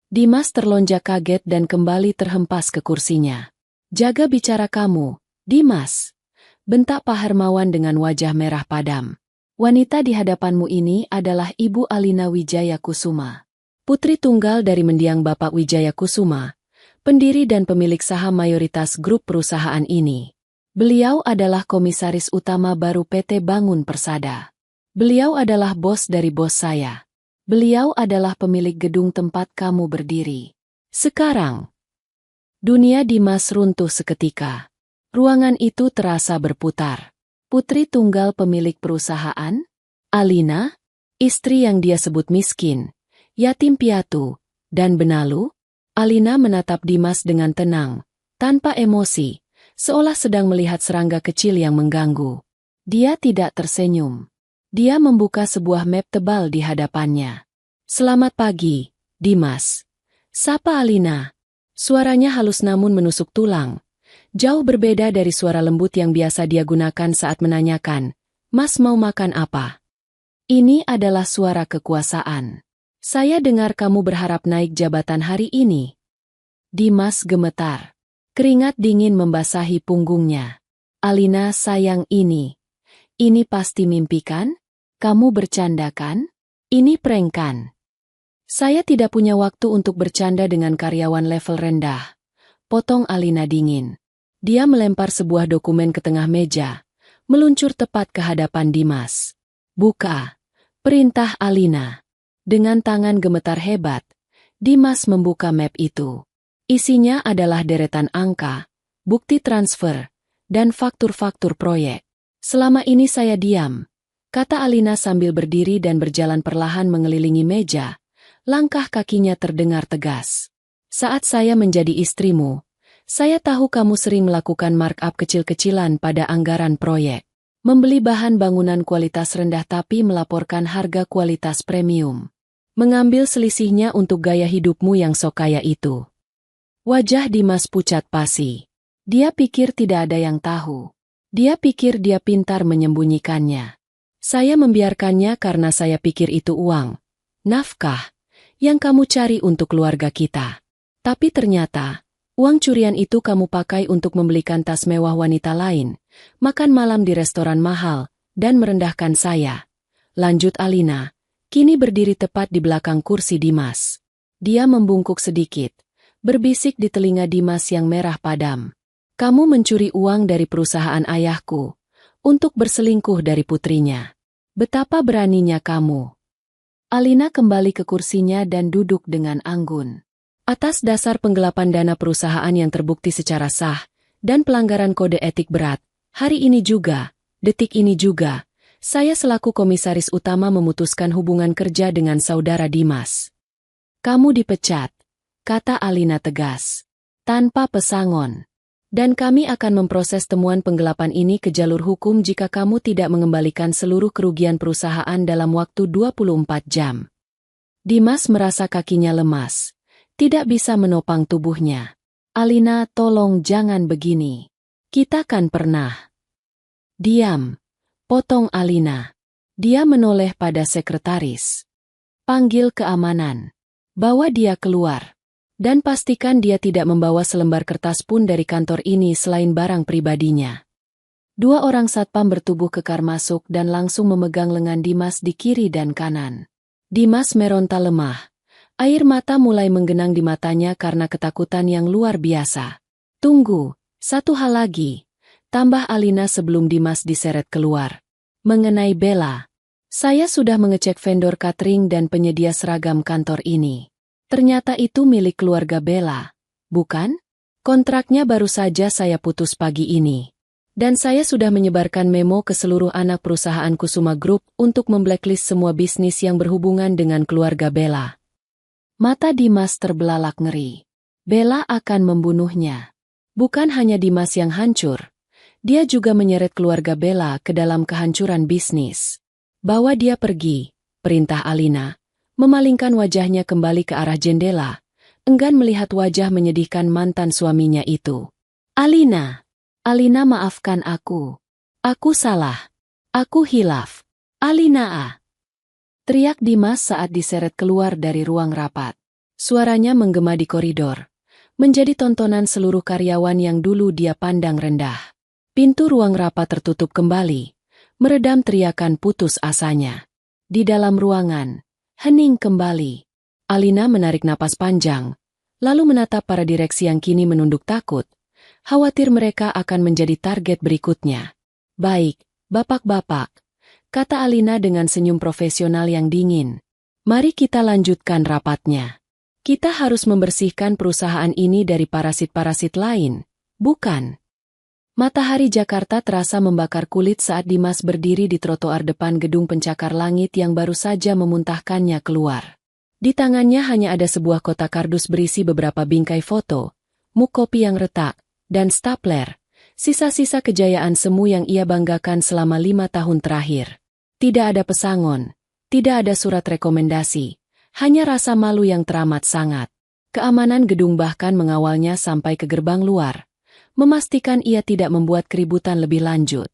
Dimas terlonjak kaget dan kembali terhempas ke kursinya. Jaga bicara kamu, Dimas. Bentak Pak Hermawan dengan wajah merah padam. Wanita di hadapanmu ini adalah Ibu Alina Wijaya Kusuma. Putri tunggal dari mendiang Bapak Wijaya Kusuma, pendiri dan pemilik saham mayoritas grup perusahaan ini. Beliau adalah komisaris utama baru PT Bangun Persada. Beliau adalah bos dari bos saya. Beliau adalah pemilik gedung tempat kamu berdiri. Sekarang, dunia Dimas runtuh seketika. Ruangan itu terasa berputar. Putri tunggal pemilik perusahaan? Alina? Istri yang dia sebut miskin, yatim piatu, dan benalu? Alina menatap Dimas dengan tenang, tanpa emosi, seolah sedang melihat serangga kecil yang mengganggu. Dia tidak tersenyum. Dia membuka sebuah map tebal di hadapannya. Selamat pagi, Dimas. Sapa Alina. Suaranya halus namun menusuk tulang. Jauh berbeda dari suara lembut yang biasa dia gunakan saat menanyakan, Mas mau makan apa? Ini adalah suara kekuasaan. Saya dengar kamu berharap naik jabatan hari ini. Dimas gemetar. Keringat dingin membasahi punggungnya. Alina sayang ini pasti mimpi kan? Kamu bercanda kan? Ini prank kan? Saya tidak punya waktu untuk bercanda dengan karyawan level rendah. Potong Alina dingin. Dia melempar sebuah dokumen ke tengah meja, meluncur tepat ke hadapan Dimas. Buka. Perintah Alina. Dengan tangan gemetar hebat, Dimas membuka map itu. Isinya adalah deretan angka, bukti transfer, dan faktur-faktur proyek. Selama ini saya diam, kata Alina sambil berdiri dan berjalan perlahan mengelilingi meja. Langkah kakinya terdengar tegas. Saat saya menjadi istrimu, saya tahu kamu sering melakukan markup kecil-kecilan pada anggaran proyek. Membeli bahan bangunan kualitas rendah tapi melaporkan harga kualitas premium. Mengambil selisihnya untuk gaya hidupmu yang sok kaya itu. Wajah Dimas pucat pasi. Dia pikir tidak ada yang tahu. Dia pikir dia pintar menyembunyikannya. Saya membiarkannya karena saya pikir itu uang, nafkah, yang kamu cari untuk keluarga kita. Tapi ternyata, uang curian itu kamu pakai untuk membelikan tas mewah wanita lain, makan malam di restoran mahal, dan merendahkan saya. Lanjut Alina, kini berdiri tepat di belakang kursi Dimas. Dia membungkuk sedikit, berbisik di telinga Dimas yang merah padam. Kamu mencuri uang dari perusahaan ayahku, untuk berselingkuh dari putrinya. Betapa beraninya kamu. Alina kembali ke kursinya dan duduk dengan anggun. Atas dasar penggelapan dana perusahaan yang terbukti secara sah, dan pelanggaran kode etik berat, hari ini juga, detik ini juga, saya selaku komisaris utama memutuskan hubungan kerja dengan saudara Dimas. Kamu dipecat, kata Alina tegas, tanpa pesangon. Dan kami akan memproses temuan penggelapan ini ke jalur hukum jika kamu tidak mengembalikan seluruh kerugian perusahaan dalam waktu 24 jam. Dimas merasa kakinya lemas, tidak bisa menopang tubuhnya. Alina, tolong jangan begini. Kita kan pernah. Diam, potong Alina. Dia menoleh pada sekretaris. Panggil keamanan. Bawa dia keluar. Dan pastikan dia tidak membawa selembar kertas pun dari kantor ini selain barang pribadinya. Dua orang satpam bertubuh kekar masuk dan langsung memegang lengan Dimas di kiri dan kanan. Dimas meronta lemah. Air mata mulai menggenang di matanya karena ketakutan yang luar biasa. Tunggu, satu hal lagi. Tambah Alina sebelum Dimas diseret keluar. Mengenai Bella. Saya sudah mengecek vendor catering dan penyedia seragam kantor ini. Ternyata itu milik keluarga Bella, bukan? Kontraknya baru saja saya putus pagi ini. Dan saya sudah menyebarkan memo ke seluruh anak perusahaan Kusuma Group untuk memblacklist semua bisnis yang berhubungan dengan keluarga Bella. Mata Dimas terbelalak ngeri. Bella akan membunuhnya. Bukan hanya Dimas yang hancur, dia juga menyeret keluarga Bella ke dalam kehancuran bisnis. Bawa dia pergi, perintah Alina. Memalingkan wajahnya kembali ke arah jendela, enggan melihat wajah menyedihkan mantan suaminya itu. Alina, maafkan aku. Aku salah. Aku hilaf. Alina. Teriak Dimas saat diseret keluar dari ruang rapat. Suaranya menggema di koridor, menjadi tontonan seluruh karyawan yang dulu dia pandang rendah. Pintu ruang rapat tertutup kembali, meredam teriakan putus asanya. Di dalam ruangan, hening kembali. Alina menarik napas panjang, lalu menatap para direksi yang kini menunduk takut, khawatir mereka akan menjadi target berikutnya. Baik, bapak-bapak, kata Alina dengan senyum profesional yang dingin. Mari kita lanjutkan rapatnya. Kita harus membersihkan perusahaan ini dari parasit-parasit lain, bukan? Matahari Jakarta terasa membakar kulit saat Dimas berdiri di trotoar depan gedung pencakar langit yang baru saja memuntahkannya keluar. Di tangannya hanya ada sebuah kotak kardus berisi beberapa bingkai foto, muk kopi yang retak, dan stapler, sisa-sisa kejayaan semu yang ia banggakan selama 5 tahun terakhir. Tidak ada pesangon, tidak ada surat rekomendasi, hanya rasa malu yang teramat sangat. Keamanan gedung bahkan mengawalnya sampai ke gerbang luar, memastikan ia tidak membuat keributan lebih lanjut.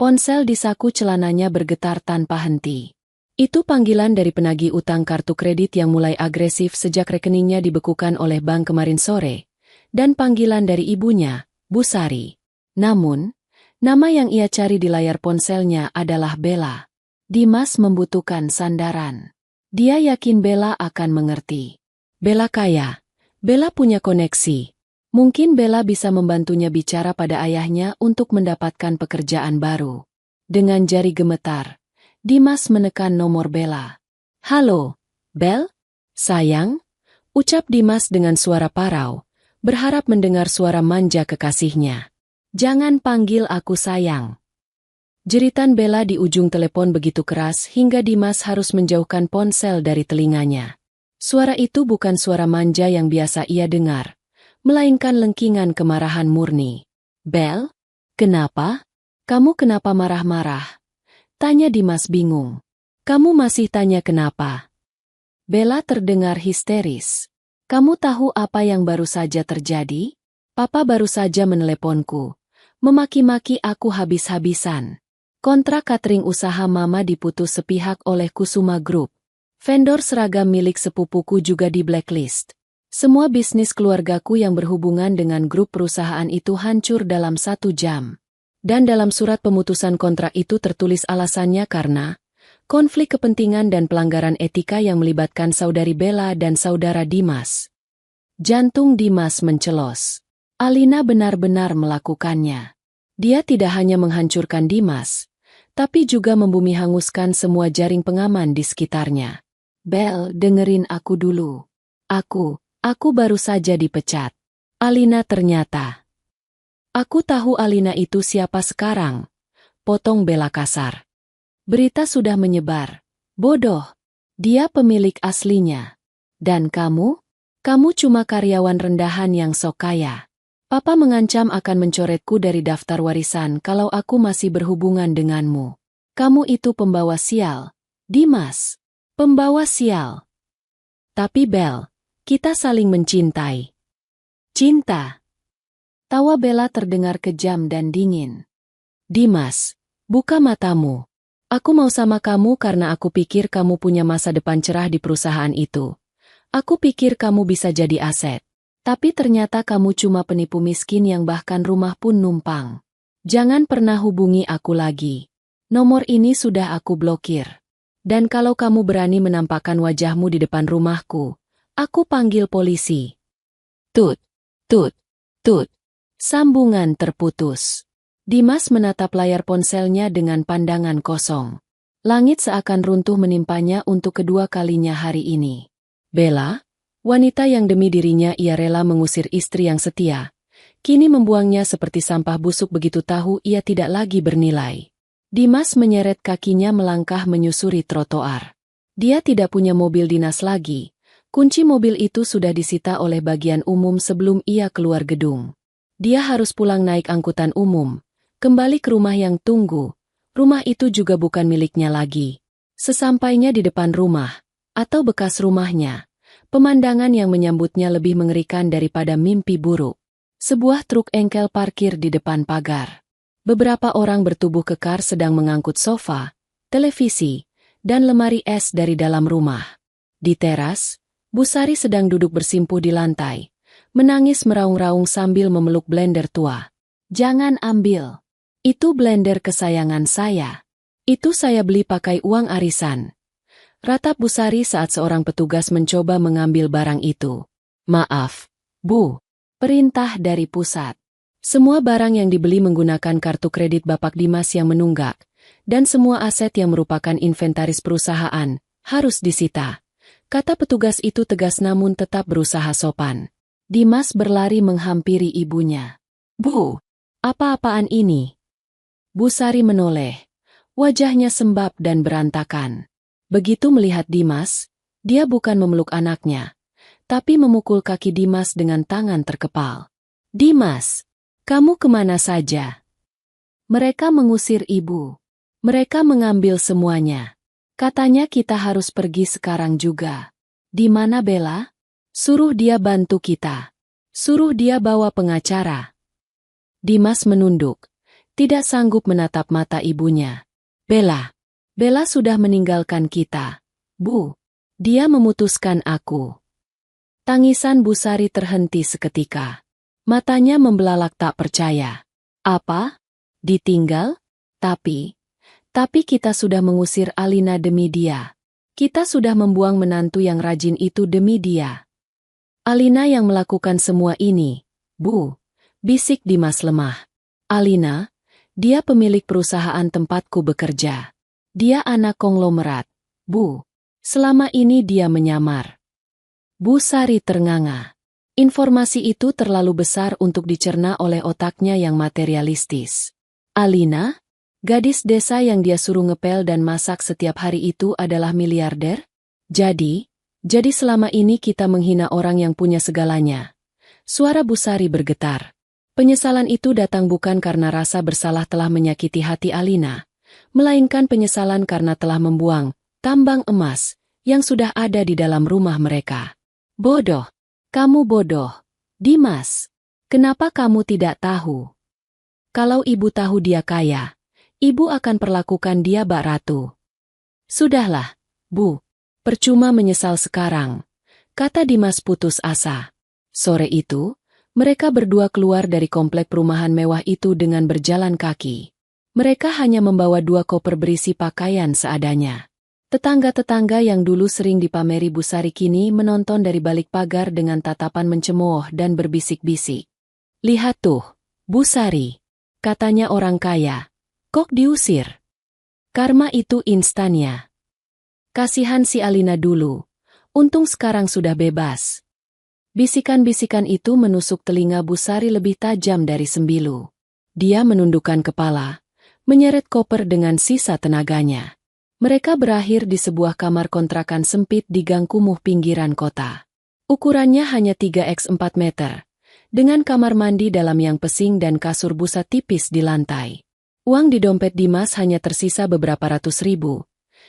Ponsel di saku celananya bergetar tanpa henti. Itu panggilan dari penagih utang kartu kredit yang mulai agresif sejak rekeningnya dibekukan oleh bank kemarin sore, dan panggilan dari ibunya, Bu Sari. Namun, nama yang ia cari di layar ponselnya adalah Bella. Dimas membutuhkan sandaran. Dia yakin Bella akan mengerti. Bella kaya. Bella punya koneksi. Mungkin Bella bisa membantunya bicara pada ayahnya untuk mendapatkan pekerjaan baru. Dengan jari gemetar, Dimas menekan nomor Bella. "Halo, Bel? Sayang?" ucap Dimas dengan suara parau, berharap mendengar suara manja kekasihnya. "Jangan panggil aku sayang." Jeritan Bella di ujung telepon begitu keras hingga Dimas harus menjauhkan ponsel dari telinganya. Suara itu bukan suara manja yang biasa ia dengar, melainkan lengkingan kemarahan murni. "Bel? Kenapa? Kamu kenapa marah-marah?" tanya Dimas bingung. "Kamu masih tanya kenapa?" Bella terdengar histeris. "Kamu tahu apa yang baru saja terjadi? Papa baru saja meneleponku, memaki-maki aku habis-habisan. Kontrak catering usaha Mama diputus sepihak oleh Kusuma Group. Vendor seragam milik sepupuku juga di blacklist. Semua bisnis keluargaku yang berhubungan dengan grup perusahaan itu hancur dalam 1 jam. Dan dalam surat pemutusan kontrak itu tertulis alasannya karena konflik kepentingan dan pelanggaran etika yang melibatkan saudari Bella dan saudara Dimas." Jantung Dimas mencelos. Alina benar-benar melakukannya. Dia tidak hanya menghancurkan Dimas, tapi juga membumi hanguskan semua jaring pengaman di sekitarnya. "Bel, dengerin aku dulu. Aku baru saja dipecat." Alina ternyata. "Aku tahu Alina itu siapa sekarang," potong Bella kasar. "Berita sudah menyebar. Bodoh. Dia pemilik aslinya. Dan kamu? Kamu cuma karyawan rendahan yang sok kaya. Papa mengancam akan mencoretku dari daftar warisan kalau aku masih berhubungan denganmu. Kamu itu pembawa sial, Dimas. Pembawa sial." "Tapi Bel, kita saling mencintai." "Cinta?" Tawa Bella terdengar kejam dan dingin. "Dimas, buka matamu. Aku mau sama kamu karena aku pikir kamu punya masa depan cerah di perusahaan itu. Aku pikir kamu bisa jadi aset. Tapi ternyata kamu cuma penipu miskin yang bahkan rumah pun numpang. Jangan pernah hubungi aku lagi. Nomor ini sudah aku blokir. Dan kalau kamu berani menampakkan wajahmu di depan rumahku, aku panggil polisi." Tut, tut, tut. Sambungan terputus. Dimas menatap layar ponselnya dengan pandangan kosong. Langit seakan runtuh menimpanya untuk kedua kalinya hari ini. Bella, wanita yang demi dirinya ia rela mengusir istri yang setia, kini membuangnya seperti sampah busuk begitu tahu ia tidak lagi bernilai. Dimas menyeret kakinya melangkah menyusuri trotoar. Dia tidak punya mobil dinas lagi. Kunci mobil itu sudah disita oleh bagian umum sebelum ia keluar gedung. Dia harus pulang naik angkutan umum, kembali ke rumah yang tunggu. Rumah itu juga bukan miliknya lagi. Sesampainya di depan rumah, atau bekas rumahnya, pemandangan yang menyambutnya lebih mengerikan daripada mimpi buruk. Sebuah truk engkel parkir di depan pagar. Beberapa orang bertubuh kekar sedang mengangkut sofa, televisi, dan lemari es dari dalam rumah. Di teras, Bu Sari sedang duduk bersimpuh di lantai, menangis meraung-raung sambil memeluk blender tua. "Jangan ambil. Itu blender kesayangan saya. Itu saya beli pakai uang arisan," ratap Bu Sari saat seorang petugas mencoba mengambil barang itu. "Maaf, Bu. Perintah dari pusat. Semua barang yang dibeli menggunakan kartu kredit Bapak Dimas yang menunggak, dan semua aset yang merupakan inventaris perusahaan, harus disita," kata petugas itu tegas namun tetap berusaha sopan. Dimas berlari menghampiri ibunya. "Bu, apa-apaan ini?" Bu Sari menoleh. Wajahnya sembab dan berantakan. Begitu melihat Dimas, dia bukan memeluk anaknya, tapi memukul kaki Dimas dengan tangan terkepal. "Dimas, kamu kemana saja?" "Mereka mengusir ibu. Mereka mengambil semuanya. Katanya kita harus pergi sekarang juga." "Di mana Bella? Suruh dia bantu kita. Suruh dia bawa pengacara." Dimas menunduk, tidak sanggup menatap mata ibunya. "Bella, Bella sudah meninggalkan kita. Bu. Dia memutuskan aku. Tangisan Bu Sari terhenti seketika. Matanya membelalak tak percaya. Apa? Ditinggal? Tapi kita sudah mengusir Alina demi dia. Kita sudah membuang menantu yang rajin itu demi dia. Alina yang melakukan semua ini, Bu. Bisik Dimas lemah. Alina, dia pemilik perusahaan tempatku bekerja. Dia anak konglomerat. Bu. Selama ini dia menyamar. Bu Sari ternganga. Informasi itu terlalu besar untuk dicerna oleh otaknya yang materialistis. Alina? Gadis desa yang dia suruh ngepel dan masak setiap hari itu adalah miliarder? Jadi selama ini kita menghina orang yang punya segalanya. Suara Bu Sari bergetar. Penyesalan itu datang bukan karena rasa bersalah telah menyakiti hati Alina, melainkan penyesalan karena telah membuang tambang emas yang sudah ada di dalam rumah mereka. Bodoh. Kamu bodoh. Dimas, kenapa kamu tidak tahu? Kalau ibu tahu dia kaya, ibu akan perlakukan dia bak ratu. Sudahlah, Bu. Percuma menyesal sekarang, kata Dimas putus asa. Sore itu, mereka berdua keluar dari komplek perumahan mewah itu dengan berjalan kaki. Mereka hanya membawa 2 koper berisi pakaian seadanya. Tetangga-tetangga yang dulu sering dipameri Bu Sari kini menonton dari balik pagar dengan tatapan mencemooh dan berbisik-bisik. Lihat tuh, Bu Sari, katanya orang kaya. Kok diusir? Karma itu instannya. Kasihan si Alina dulu. Untung sekarang sudah bebas. Bisikan-bisikan itu menusuk telinga Bu Sari lebih tajam dari sembilu. Dia menundukkan kepala, menyeret koper dengan sisa tenaganya. Mereka berakhir di sebuah kamar kontrakan sempit di gang kumuh pinggiran kota. Ukurannya hanya 3x4 meter, dengan kamar mandi dalam yang pesing dan kasur busa tipis di lantai. Uang di dompet Dimas hanya tersisa beberapa ratus ribu.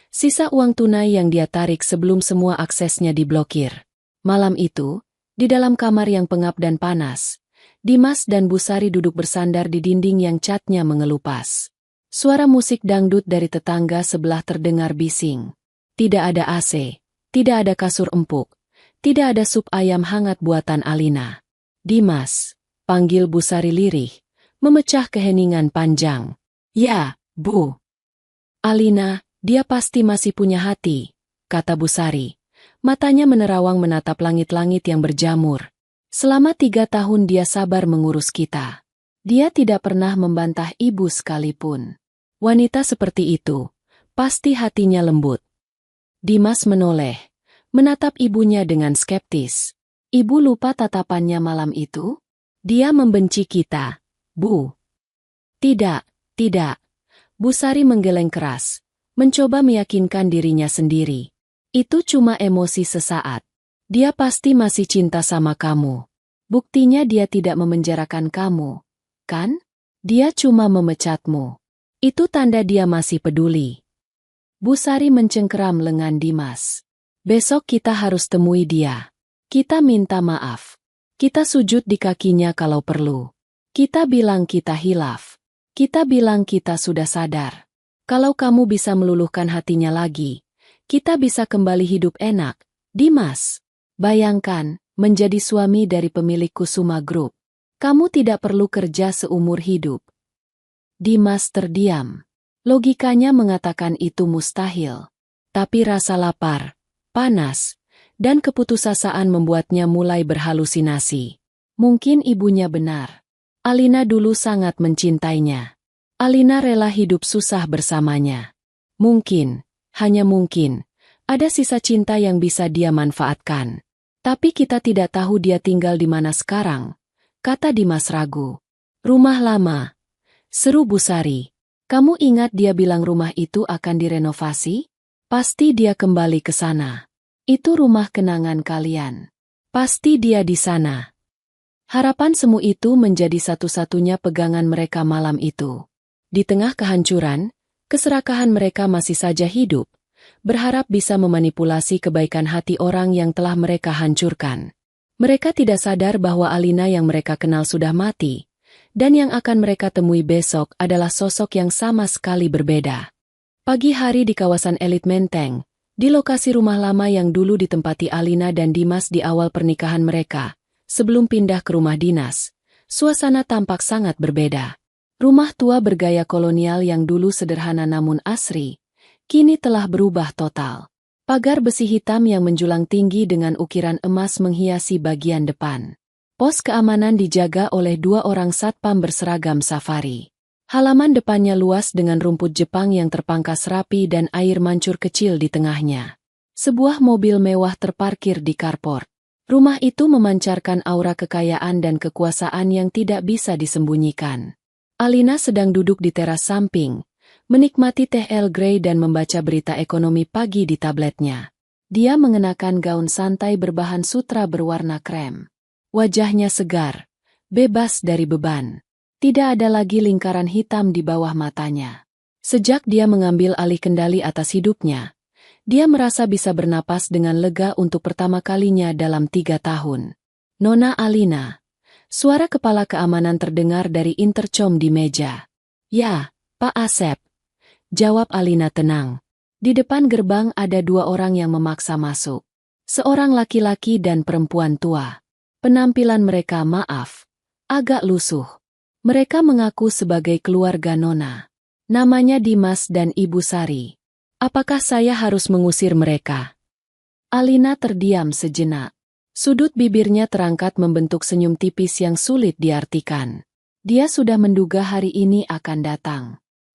Sisa uang tunai yang dia tarik sebelum semua aksesnya diblokir. Malam itu, di dalam kamar yang pengap dan panas, Dimas dan Bu Sari duduk bersandar di dinding yang catnya mengelupas. Suara musik dangdut dari tetangga sebelah terdengar bising. Tidak ada AC, tidak ada kasur empuk, tidak ada sup ayam hangat buatan Alina. Dimas, panggil Bu Sari lirih, memecah keheningan panjang. Ya, Bu. Alina, dia pasti masih punya hati, kata Bu Sari. Matanya menerawang menatap langit-langit yang berjamur. Selama 3 tahun dia sabar mengurus kita. Dia tidak pernah membantah ibu sekalipun. Wanita seperti itu, pasti hatinya lembut. Dimas menoleh, menatap ibunya dengan skeptis. Ibu lupa tatapannya malam itu? Dia membenci kita, Bu. Tidak. Bu Sari menggeleng keras, mencoba meyakinkan dirinya sendiri. Itu cuma emosi sesaat. Dia pasti masih cinta sama kamu. Buktinya dia tidak memenjarakan kamu, kan? Dia cuma memecatmu. Itu tanda dia masih peduli. Bu Sari mencengkeram lengan Dimas. Besok kita harus temui dia. Kita minta maaf. Kita sujud di kakinya kalau perlu. Kita bilang kita hilaf. Kita bilang kita sudah sadar. Kalau kamu bisa meluluhkan hatinya lagi, kita bisa kembali hidup enak. Dimas, bayangkan menjadi suami dari pemilik Kusuma Group. Kamu tidak perlu kerja seumur hidup. Dimas terdiam. Logikanya mengatakan itu mustahil. Tapi rasa lapar, panas, dan keputusasaan membuatnya mulai berhalusinasi. Mungkin ibunya benar. Alina dulu sangat mencintainya. Alina rela hidup susah bersamanya. Mungkin, hanya mungkin, ada sisa cinta yang bisa dia manfaatkan. Tapi kita tidak tahu dia tinggal di mana sekarang, kata Dimas ragu. Rumah lama. Seru Bu Sari. Kamu ingat dia bilang rumah itu akan direnovasi? Pasti dia kembali ke sana. Itu rumah kenangan kalian. Pasti dia di sana. Harapan semu itu menjadi satu-satunya pegangan mereka malam itu. Di tengah kehancuran, keserakahan mereka masih saja hidup, berharap bisa memanipulasi kebaikan hati orang yang telah mereka hancurkan. Mereka tidak sadar bahwa Alina yang mereka kenal sudah mati. Dan yang akan mereka temui besok adalah sosok yang sama sekali berbeda. Pagi hari di kawasan elit Menteng, di lokasi rumah lama yang dulu ditempati Alina dan Dimas di awal pernikahan mereka, sebelum pindah ke rumah dinas, suasana tampak sangat berbeda. Rumah tua bergaya kolonial yang dulu sederhana namun asri, kini telah berubah total. Pagar besi hitam yang menjulang tinggi dengan ukiran emas menghiasi bagian depan. Pos keamanan dijaga oleh 2 orang satpam berseragam safari. Halaman depannya luas dengan rumput Jepang yang terpangkas rapi dan air mancur kecil di tengahnya. Sebuah mobil mewah terparkir di carport. Rumah itu memancarkan aura kekayaan dan kekuasaan yang tidak bisa disembunyikan. Alina sedang duduk di teras samping, menikmati teh Earl Grey dan membaca berita ekonomi pagi di tabletnya. Dia mengenakan gaun santai berbahan sutra berwarna krem. Wajahnya segar, bebas dari beban. Tidak ada lagi lingkaran hitam di bawah matanya. Sejak dia mengambil alih kendali atas hidupnya, dia merasa bisa bernapas dengan lega untuk pertama kalinya dalam 3 tahun. Nona Alina. Suara kepala keamanan terdengar dari intercom di meja. Ya, Pak Asep. Jawab Alina tenang. Di depan gerbang ada 2 orang yang memaksa masuk. Seorang laki-laki dan perempuan tua. Penampilan mereka agak lusuh. Mereka mengaku sebagai keluarga Nona. Namanya Dimas dan Ibu Sari. Apakah saya harus mengusir mereka? Alina terdiam sejenak. Sudut bibirnya terangkat membentuk senyum tipis yang sulit diartikan. Dia sudah menduga hari ini akan datang.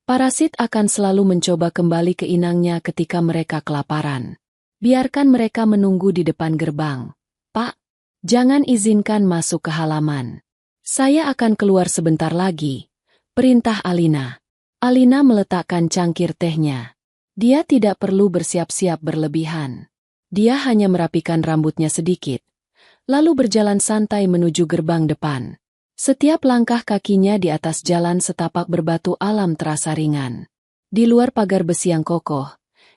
Parasit akan selalu mencoba kembali ke inangnya ketika mereka kelaparan. Biarkan mereka menunggu di depan gerbang. Pak, jangan izinkan masuk ke halaman. Saya akan keluar sebentar lagi, perintah Alina. Alina meletakkan cangkir tehnya. Dia tidak perlu bersiap-siap berlebihan. Dia hanya merapikan rambutnya sedikit, lalu berjalan santai menuju gerbang depan. Setiap langkah kakinya di atas jalan setapak berbatu alam terasa ringan. Di luar pagar besi yang kokoh,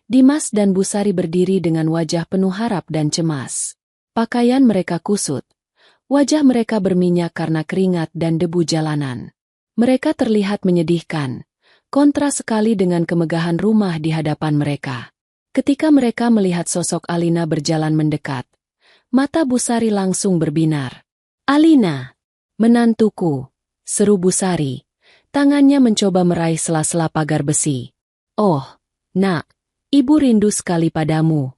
Dimas dan Bu Sari berdiri dengan wajah penuh harap dan cemas. Pakaian mereka kusut. Wajah mereka berminyak karena keringat dan debu jalanan. Mereka terlihat menyedihkan, kontras sekali dengan kemegahan rumah di hadapan mereka. Ketika mereka melihat sosok Alina berjalan mendekat, mata Bu Sari langsung berbinar. Alina, menantuku, seru Bu Sari. Tangannya mencoba meraih sela-sela pagar besi. Oh, nak, ibu rindu sekali padamu.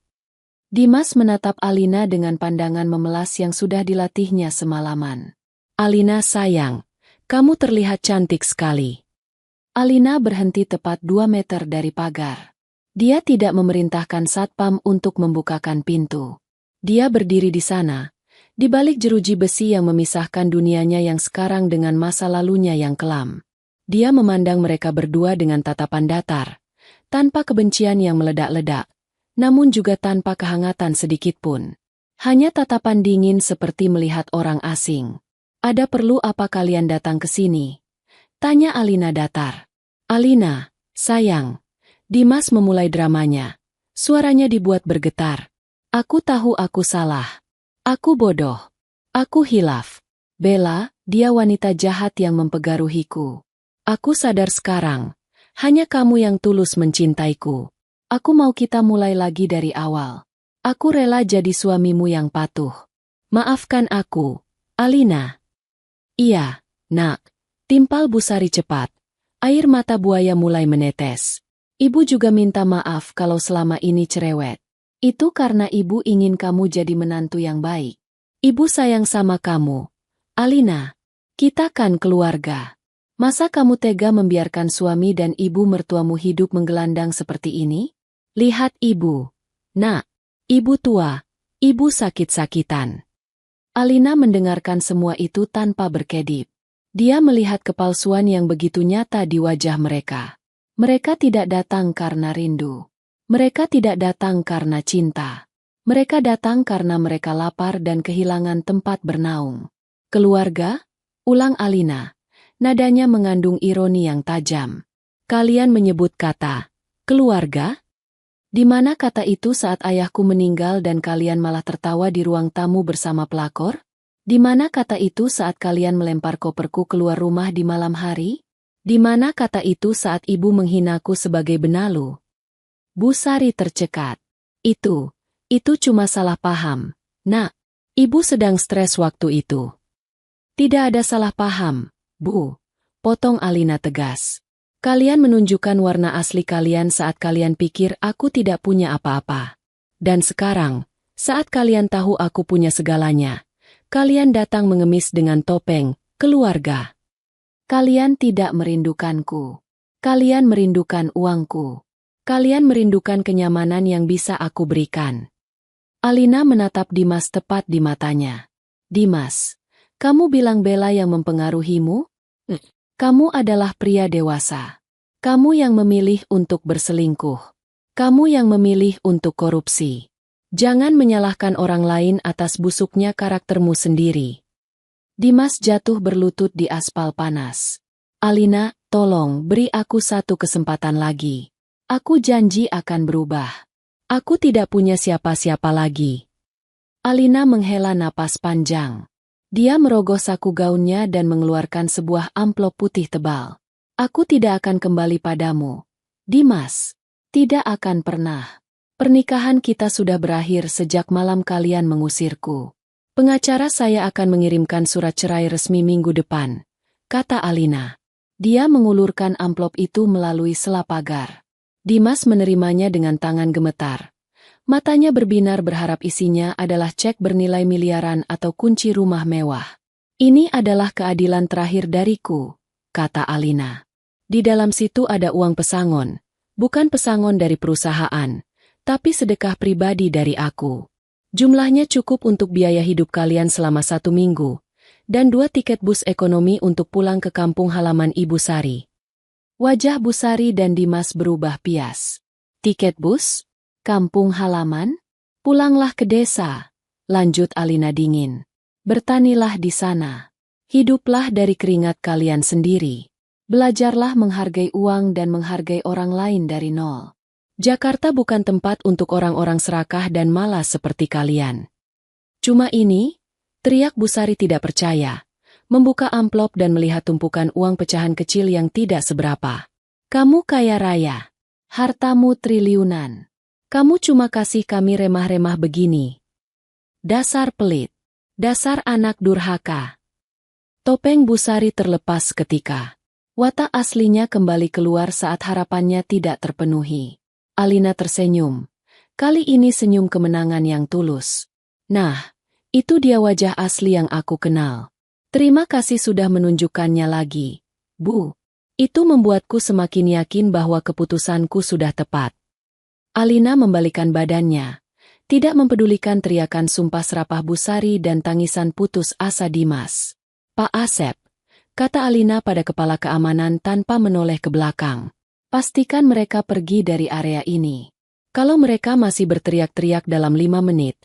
Dimas menatap Alina dengan pandangan memelas yang sudah dilatihnya semalaman. Alina sayang, kamu terlihat cantik sekali. Alina berhenti tepat 2 meter dari pagar. Dia tidak memerintahkan satpam untuk membukakan pintu. Dia berdiri di sana, di balik jeruji besi yang memisahkan dunianya yang sekarang dengan masa lalunya yang kelam. Dia memandang mereka berdua dengan tatapan datar, tanpa kebencian yang meledak-ledak. Namun juga tanpa kehangatan sedikitpun. Hanya tatapan dingin seperti melihat orang asing. Ada perlu apa kalian datang ke sini? Tanya Alina datar. Alina, sayang. Dimas memulai dramanya. Suaranya dibuat bergetar. Aku tahu aku salah. Aku bodoh. Aku hilaf. Bella, dia wanita jahat yang mempengaruhiku. Aku sadar sekarang. Hanya kamu yang tulus mencintaiku. Aku mau kita mulai lagi dari awal. Aku rela jadi suamimu yang patuh. Maafkan aku, Alina. Iya, nak. Timpal Bu Sari cepat. Air mata buaya mulai menetes. Ibu juga minta maaf kalau selama ini cerewet. Itu karena ibu ingin kamu jadi menantu yang baik. Ibu sayang sama kamu. Alina, kita kan keluarga. Masa kamu tega membiarkan suami dan ibu mertuamu hidup menggelandang seperti ini? Lihat ibu. Nak, ibu tua, ibu sakit-sakitan. Alina mendengarkan semua itu tanpa berkedip. Dia melihat kepalsuan yang begitu nyata di wajah mereka. Mereka tidak datang karena rindu. Mereka tidak datang karena cinta. Mereka datang karena mereka lapar dan kehilangan tempat bernaung. Keluarga? Ulang Alina. Nadanya mengandung ironi yang tajam. Kalian menyebut kata keluarga? Di mana kata itu saat ayahku meninggal dan kalian malah tertawa di ruang tamu bersama pelakor? Di mana kata itu saat kalian melempar koperku keluar rumah di malam hari? Di mana kata itu saat ibu menghinaku sebagai benalu, Bu Sari tercekat. Itu cuma salah paham. Nak, ibu sedang stres waktu itu. Tidak ada salah paham, Bu. Potong Alina tegas. Kalian menunjukkan warna asli kalian saat kalian pikir aku tidak punya apa-apa. Dan sekarang, saat kalian tahu aku punya segalanya, kalian datang mengemis dengan topeng, keluarga. Kalian tidak merindukanku. Kalian merindukan uangku. Kalian merindukan kenyamanan yang bisa aku berikan. Alina menatap Dimas tepat di matanya. Dimas, kamu bilang Bella yang mempengaruhimu? Kamu adalah pria dewasa. Kamu yang memilih untuk berselingkuh. Kamu yang memilih untuk korupsi. Jangan menyalahkan orang lain atas busuknya karaktermu sendiri. Dimas jatuh berlutut di aspal panas. Alina, tolong beri aku satu kesempatan lagi. Aku janji akan berubah. Aku tidak punya siapa-siapa lagi. Alina menghela napas panjang. Dia merogoh saku gaunnya dan mengeluarkan sebuah amplop putih tebal. Aku tidak akan kembali padamu. Dimas, tidak akan pernah. Pernikahan kita sudah berakhir sejak malam kalian mengusirku. Pengacara saya akan mengirimkan surat cerai resmi minggu depan, kata Alina. Dia mengulurkan amplop itu melalui sela pagar. Dimas menerimanya dengan tangan gemetar. Matanya berbinar berharap isinya adalah cek bernilai miliaran atau kunci rumah mewah. Ini adalah keadilan terakhir dariku, kata Alina. Di dalam situ ada uang pesangon. Bukan pesangon dari perusahaan, tapi sedekah pribadi dari aku. Jumlahnya cukup untuk biaya hidup kalian selama 1 minggu, dan 2 tiket bus ekonomi untuk pulang ke kampung halaman Ibu Sari. Wajah Bu Sari dan Dimas berubah pias. Tiket bus? Kampung halaman? Pulanglah ke desa, lanjut Alina dingin. Bertanilah di sana. Hiduplah dari keringat kalian sendiri. Belajarlah menghargai uang dan menghargai orang lain dari nol. Jakarta bukan tempat untuk orang-orang serakah dan malas seperti kalian. Cuma ini? Teriak Bu Sari tidak percaya. Membuka amplop dan melihat tumpukan uang pecahan kecil yang tidak seberapa. Kamu kaya raya. Hartamu triliunan. Kamu cuma kasih kami remah-remah begini. Dasar pelit. Dasar anak durhaka. Topeng Bu Sari terlepas seketika. Watak aslinya kembali keluar saat harapannya tidak terpenuhi. Alina tersenyum. Kali ini senyum kemenangan yang tulus. Nah, itu dia wajah asli yang aku kenal. Terima kasih sudah menunjukkannya lagi, Bu. Itu membuatku semakin yakin bahwa keputusanku sudah tepat. Alina membalikan badannya, tidak mempedulikan teriakan sumpah serapah Bu Sari dan tangisan putus asa Dimas. Pak Asep, kata Alina pada kepala keamanan tanpa menoleh ke belakang. Pastikan mereka pergi dari area ini. Kalau mereka masih berteriak-teriak dalam 5 menit,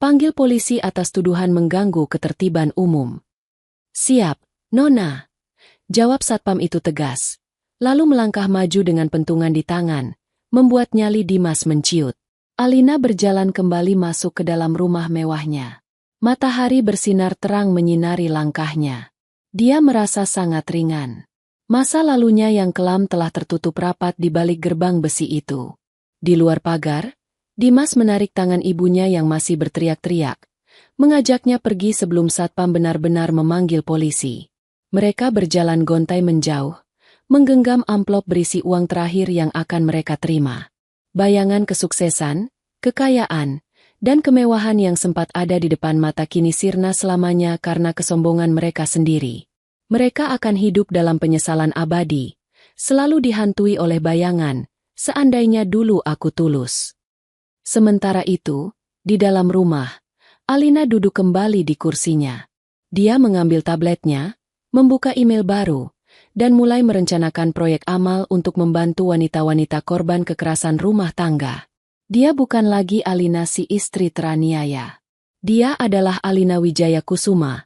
panggil polisi atas tuduhan mengganggu ketertiban umum. Siap, Nona. Jawab satpam itu tegas. Lalu melangkah maju dengan pentungan di tangan, membuat nyali Dimas menciut. Alina berjalan kembali masuk ke dalam rumah mewahnya. Matahari bersinar terang menyinari langkahnya. Dia merasa sangat ringan. Masa lalunya yang kelam telah tertutup rapat di balik gerbang besi itu. Di luar pagar, Dimas menarik tangan ibunya yang masih berteriak-teriak, mengajaknya pergi sebelum satpam benar-benar memanggil polisi. Mereka berjalan gontai menjauh, menggenggam amplop berisi uang terakhir yang akan mereka terima. Bayangan kesuksesan, kekayaan, dan kemewahan yang sempat ada di depan mata kini sirna selamanya karena kesombongan mereka sendiri. Mereka akan hidup dalam penyesalan abadi, selalu dihantui oleh bayangan, seandainya dulu aku tulus. Sementara itu, di dalam rumah, Alina duduk kembali di kursinya. Dia mengambil tabletnya, membuka email baru, dan mulai merencanakan proyek amal untuk membantu wanita-wanita korban kekerasan rumah tangga. Dia bukan lagi Alina si istri teraniaya. Dia adalah Alina Wijaya Kusuma,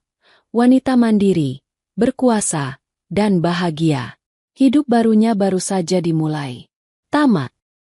wanita mandiri, berkuasa, dan bahagia. Hidup barunya baru saja dimulai. Tamat.